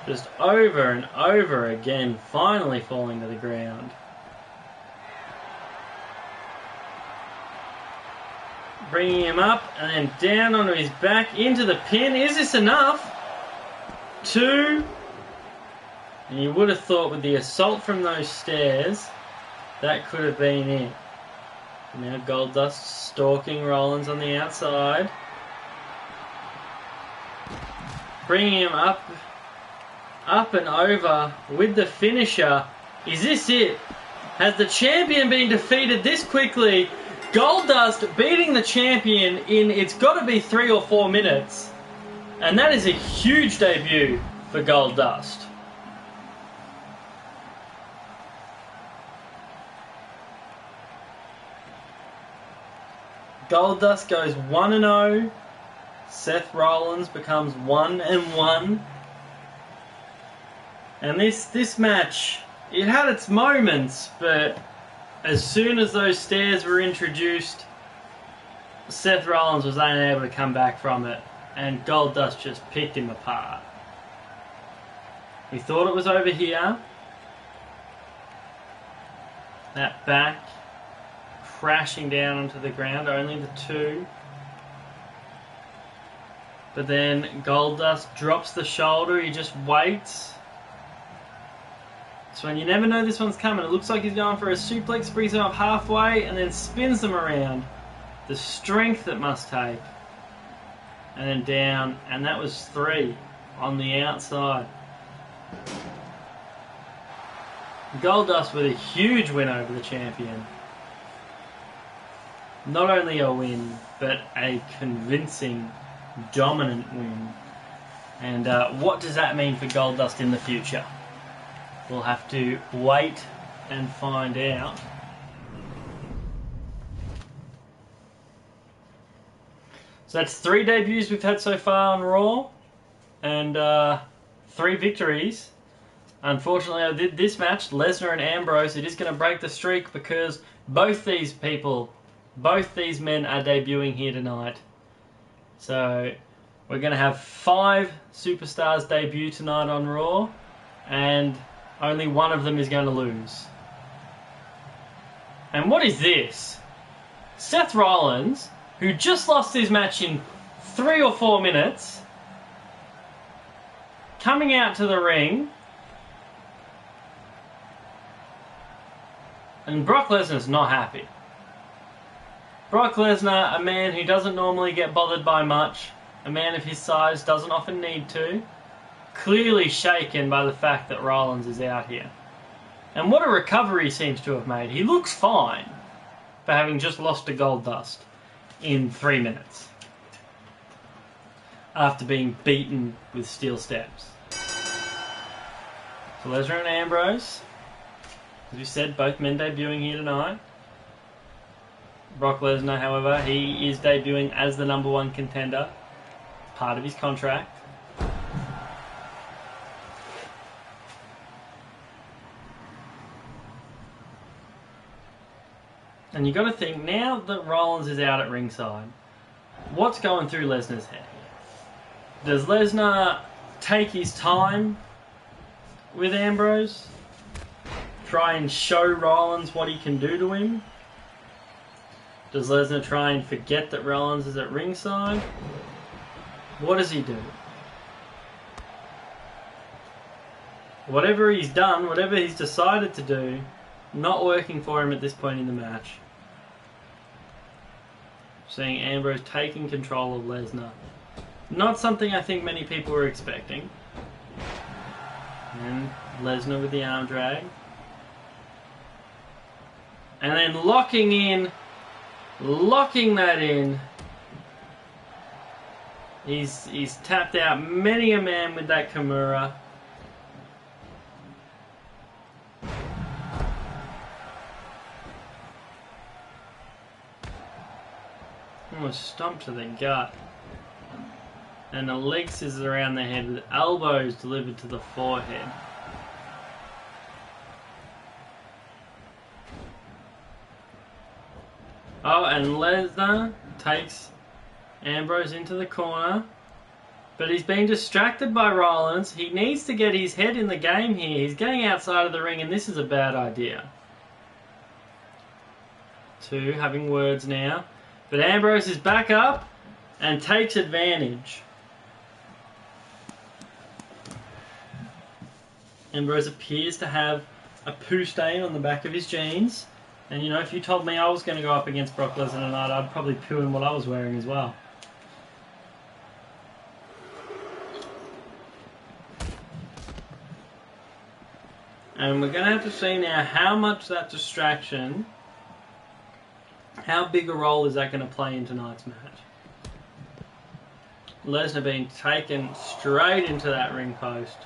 Just over and over again, finally falling to the ground. Bringing him up and then down onto his back into the pin. Is this enough? 2. And you would have thought with the assault from those stairs, that could have been it. Now Goldust stalking Rollins on the outside. Bringing him up and over with the finisher. Is this it? Has the champion been defeated this quickly? Goldust beating the champion in, it's got to be 3 or 4 minutes. And that is a huge debut for Goldust. Goldust goes 1-0. Seth Rollins becomes 1-1. And this match, it had its moments, but as soon as those stairs were introduced, Seth Rollins was unable to come back from it, and Goldust just picked him apart. He thought it was over here. That back crashing down onto the ground, only the 2. But then Goldust drops the shoulder, he just waits. So you never know this one's coming. It looks like he's going for a suplex, brings him up halfway, and then spins them around. The strength it must take. And then down, and that was 3 on the outside. Goldust with a huge win over the champion. Not only a win, but a convincing, dominant win. And what does that mean for Goldust in the future? We'll have to wait and find out. So that's 3 debuts we've had so far on Raw, and 3 victories. Unfortunately, this match, Lesnar and Ambrose, it is going to break the streak because both these men are debuting here tonight. So we're going to have 5 superstars debut tonight on Raw, and only one of them is going to lose. And what is this? Seth Rollins, who just lost his match in 3 or 4 minutes, coming out to the ring, and Brock Lesnar's not happy. Brock Lesnar, a man who doesn't normally get bothered by much, a man of his size doesn't often need to, clearly shaken by the fact that Rollins is out here. And what a recovery he seems to have made. He looks fine for having just lost to Goldust in 3 minutes after being beaten with steel steps. So Lesnar and Ambrose, as we said, both men debuting here tonight. Brock Lesnar, however, he is debuting as the #1 contender, part of his contract. And you got to think, now that Rollins is out at ringside, what's going through Lesnar's head here? Does Lesnar take his time with Ambrose? Try and show Rollins what he can do to him? Does Lesnar try and forget that Rollins is at ringside? What does he do? Whatever he's done, whatever he's decided to do, not working for him at this point in the match. Seeing Ambrose taking control of Lesnar. Not something I think many people were expecting. And Lesnar with the arm drag. And then locking that in. He's tapped out many a man with that Kimura. Almost stomped to the gut. And the leg scissors around the head with elbows delivered to the forehead. Oh, and Lesnar takes Ambrose into the corner. But he's being distracted by Rollins. He needs to get his head in the game here. He's getting outside of the ring, and this is a bad idea. 2 having words now. But Ambrose is back up and takes advantage. Ambrose appears to have a poo stain on the back of his jeans. And you know, if you told me I was going to go up against Brock Lesnar tonight, I'd probably poo in what I was wearing as well. And we're going to have to see now how much that distraction, how big a role is that going to play in tonight's match. Lesnar being taken straight into that ring post.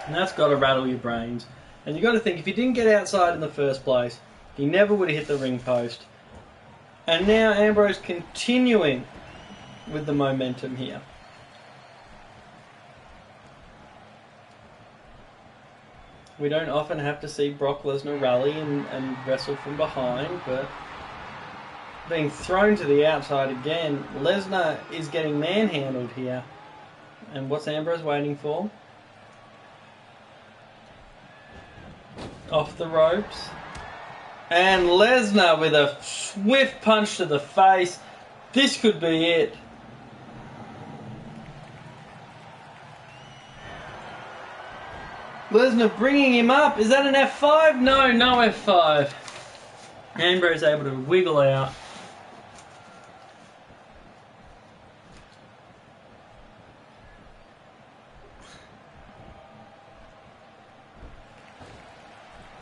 And that's got to rattle your brains. And you've got to think, if he didn't get outside in the first place, he never would have hit the ring post. And now Ambrose continuing with the momentum here. We don't often have to see Brock Lesnar rally and wrestle from behind, but being thrown to the outside again, Lesnar is getting manhandled here. And what's Ambrose waiting for? Off the ropes. And Lesnar with a swift punch to the face. This could be it. Lesnar bringing him up. Is that an F5? No, no F5. Ambrose able to wiggle out.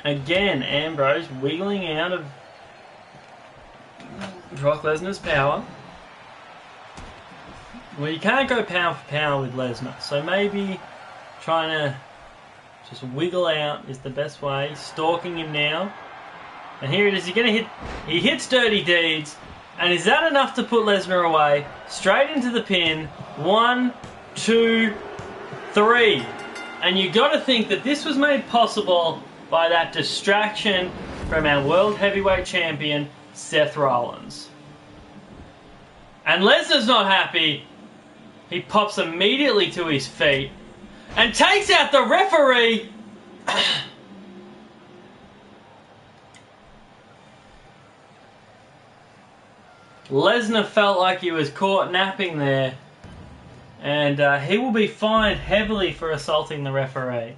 Again, Ambrose wiggling out of Brock Lesnar's power. Well, you can't go power for power with Lesnar, so maybe trying to just wiggle out is the best way. Stalking him now. And here it is. He's going to hit. He hits Dirty Deeds. And is that enough to put Lesnar away? Straight into the pin. 1, 2, 3. And you got to think that this was made possible by that distraction from our World Heavyweight Champion, Seth Rollins. And Lesnar's not happy. He pops immediately to his feet and takes out the referee. Lesnar felt like he was caught napping there, and he will be fined heavily for assaulting the referee.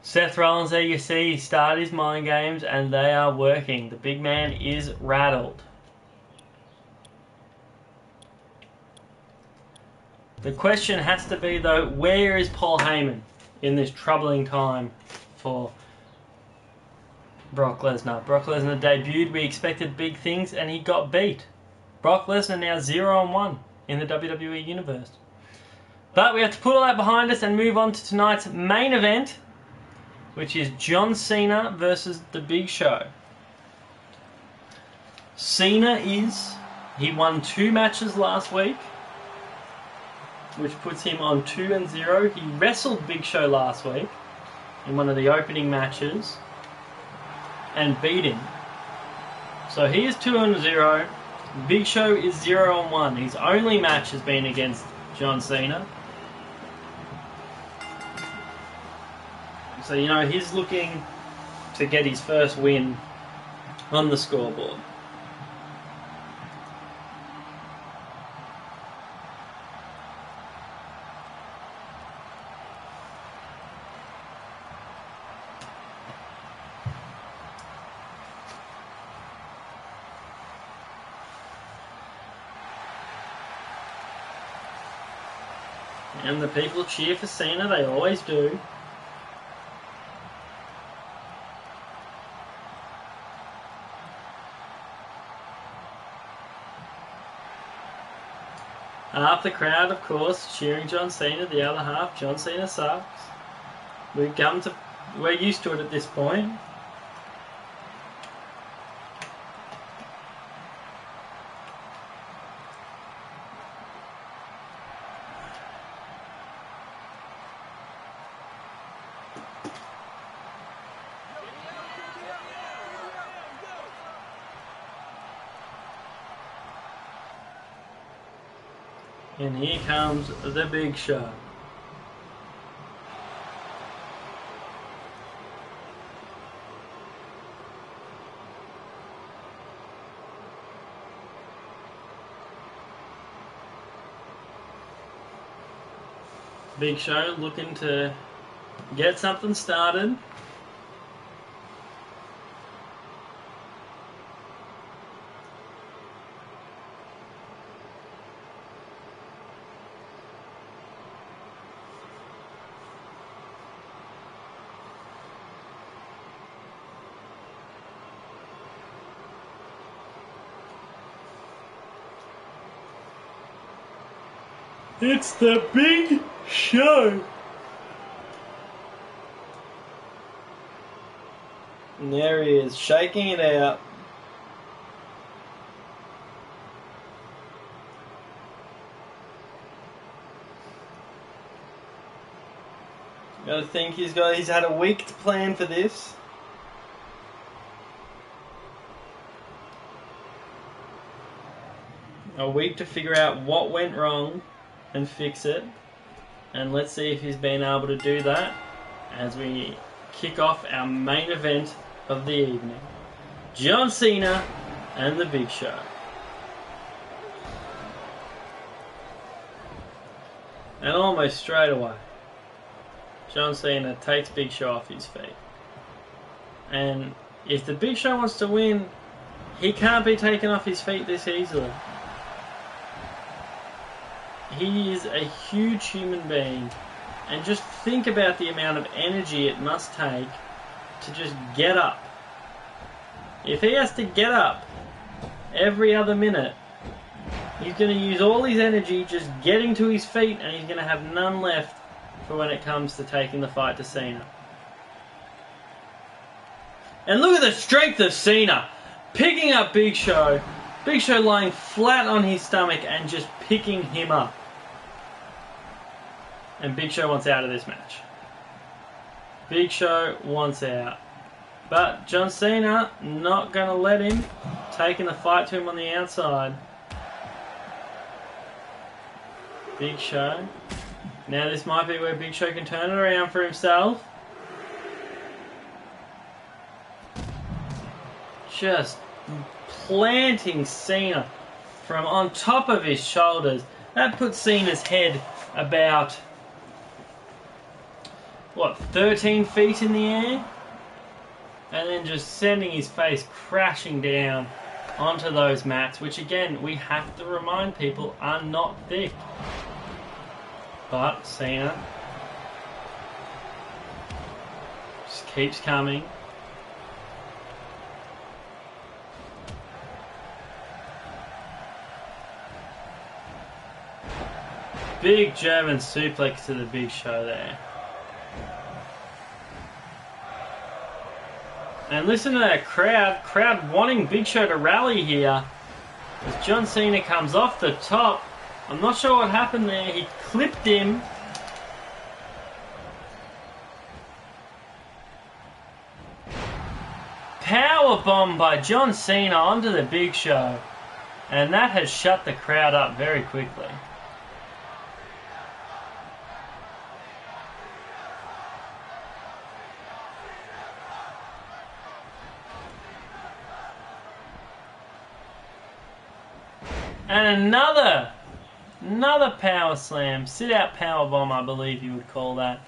Seth Rollins, there you see, he started his mind games, and they are working. The big man is rattled. The question has to be, though, where is Paul Heyman in this troubling time for Brock Lesnar? Brock Lesnar debuted, we expected big things, and he got beat. Brock Lesnar now 0-1 in the WWE Universe. But we have to put all that behind us and move on to tonight's main event, which is John Cena versus The Big Show. He won 2 matches last week, which puts him on 2-0. He wrestled Big Show last week in one of the opening matches and beat him. So he is 2-0. Big Show is 0-1. His only match has been against John Cena. So, you know, he's looking to get his first win on the scoreboard. And the people cheer for Cena, they always do. Half the crowd, of course, cheering John Cena. The other half, John Cena sucks. We're used to it at this point. And here comes The Big Show. Big Show looking to get something started. It's the big show. And there he is, shaking it out. Gotta think he's had a week to plan for this. A week to figure out what went wrong and fix it. And let's see if he's been able to do that as we kick off our main event of the evening. John Cena and the Big Show. And almost straight away, John Cena takes Big Show off his feet. And if the Big Show wants to win, he can't be taken off his feet this easily. He is a huge human being, and just think about the amount of energy it must take to just get up. If he has to get up every other minute, he's going to use all his energy just getting to his feet, and he's going to have none left for when it comes to taking the fight to Cena. And look at the strength of Cena, picking up Big Show. Big Show lying flat on his stomach and just picking him up. And Big Show wants out of this match. Big Show wants out. But John Cena not going to let him, taking the fight to him on the outside. Big Show. Now this might be where Big Show can turn it around for himself. Just planting Cena from on top of his shoulders. That puts Cena's head about, 13 feet in the air? And then just sending his face crashing down onto those mats, which again, we have to remind people are not thick. But Cena just keeps coming. Big German suplex to the Big Show there. And listen to that crowd wanting Big Show to rally here. As John Cena comes off the top. I'm not sure what happened there. He clipped him. Powerbomb by John Cena onto the Big Show. And that has shut the crowd up very quickly. And another power slam, sit out power bomb, I believe you would call that.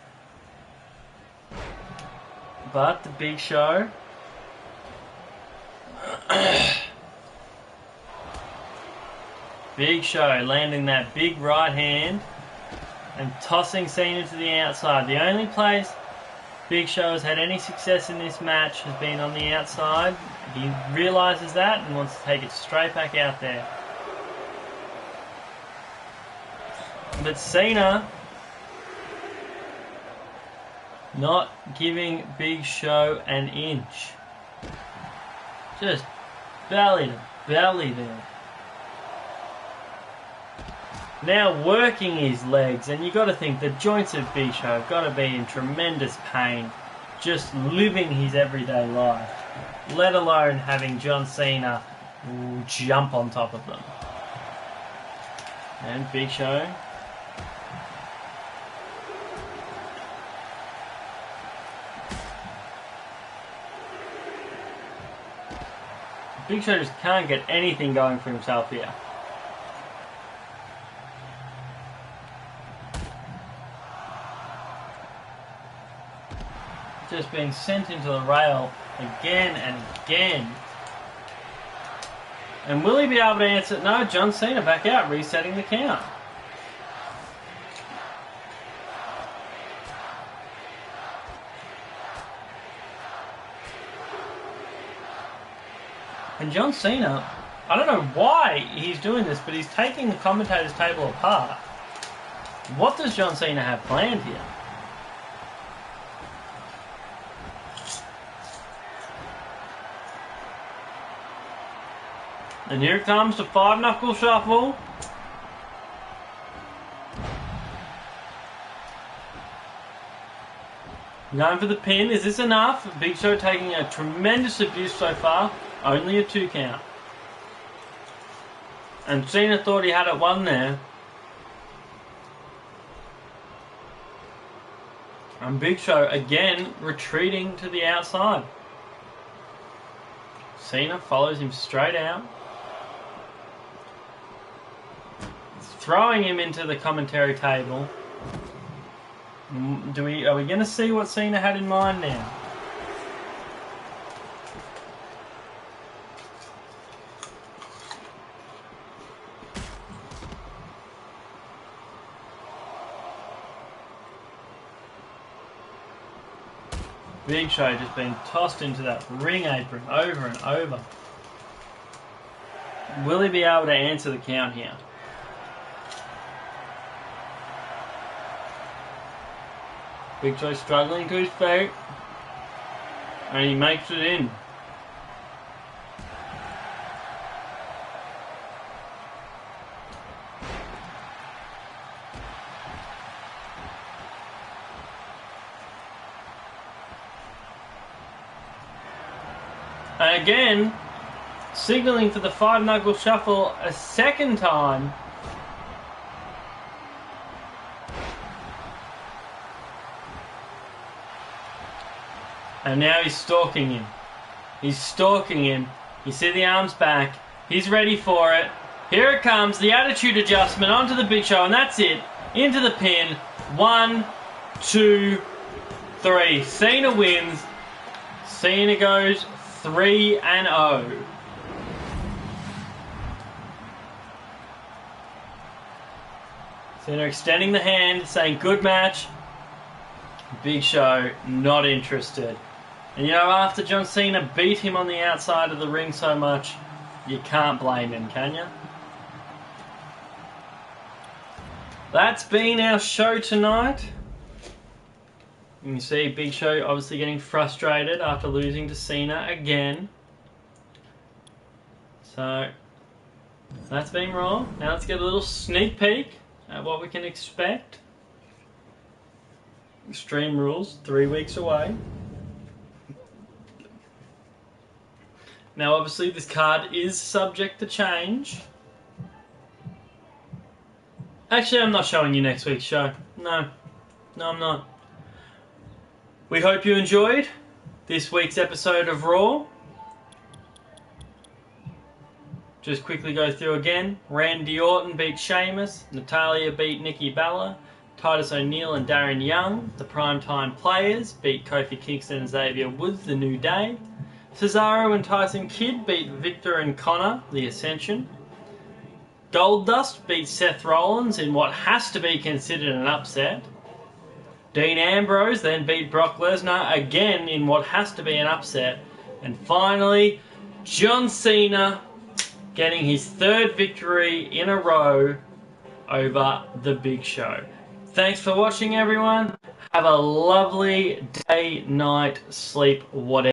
But the Big Show Big Show landing that big right hand and tossing Cena to the outside. The only place Big Show has had any success in this match has been on the outside. He realizes that and wants to take it straight back out there. But Cena not giving Big Show an inch. Just belly to belly there. Now working his legs, and you got to think the joints of Big Show have got to be in tremendous pain just living his everyday life, let alone having John Cena jump on top of them. And Big Show just can't get anything going for himself here. Just being sent into the rail again and again. And will he be able to answer? No, John Cena back out, resetting the count. And John Cena, I don't know why he's doing this, but he's taking the commentator's table apart What does John Cena have planned here? And here it comes, the 5-knuckle shuffle. Going for the pin. Is this enough? Big Show taking a tremendous abuse so far. Only a 2 count. And Cena thought he had it won there. And Big Show again retreating to the outside. Cena follows him straight out. Throwing him into the commentary table. Are we going to see what Cena had in mind now? Big Show just being tossed into that ring apron over and over. Will he be able to answer the count here? Big Show struggling to his feet. And he makes it in. And again, signaling for the 5-knuckle shuffle a second time. And now he's stalking him. He's stalking him. You see the arms back. He's ready for it. Here it comes. The attitude adjustment onto the Big Show. And that's it. Into the pin. 1, 2, 3. Cena wins. Cena goes 3-0. Cena extending the hand, saying good match. Big Show not interested. And you know, after John Cena beat him on the outside of the ring so much, you can't blame him, can you? That's been our show tonight. You can see Big Show obviously getting frustrated after losing to Cena again. So, that's been Raw. Now let's get a little sneak peek at what we can expect. Extreme Rules, 3 weeks away. Now obviously this card is subject to change. Actually, I'm not showing you next week's show. No, I'm not. We hope you enjoyed this week's episode of Raw. Just quickly go through again. Randy Orton beat Sheamus. Natalya beat Nikki Bella. Titus O'Neil and Darren Young, the primetime players, beat Kofi Kingston and Xavier Woods, the New Day. Cesaro and Tyson Kidd beat Victor and Connor, the Ascension. Goldust beat Seth Rollins in what has to be considered an upset. Dean Ambrose then beat Brock Lesnar again in what has to be an upset. And finally, John Cena getting his 3rd victory in a row over the Big Show. Thanks for watching, everyone. Have a lovely day, night, sleep, whatever.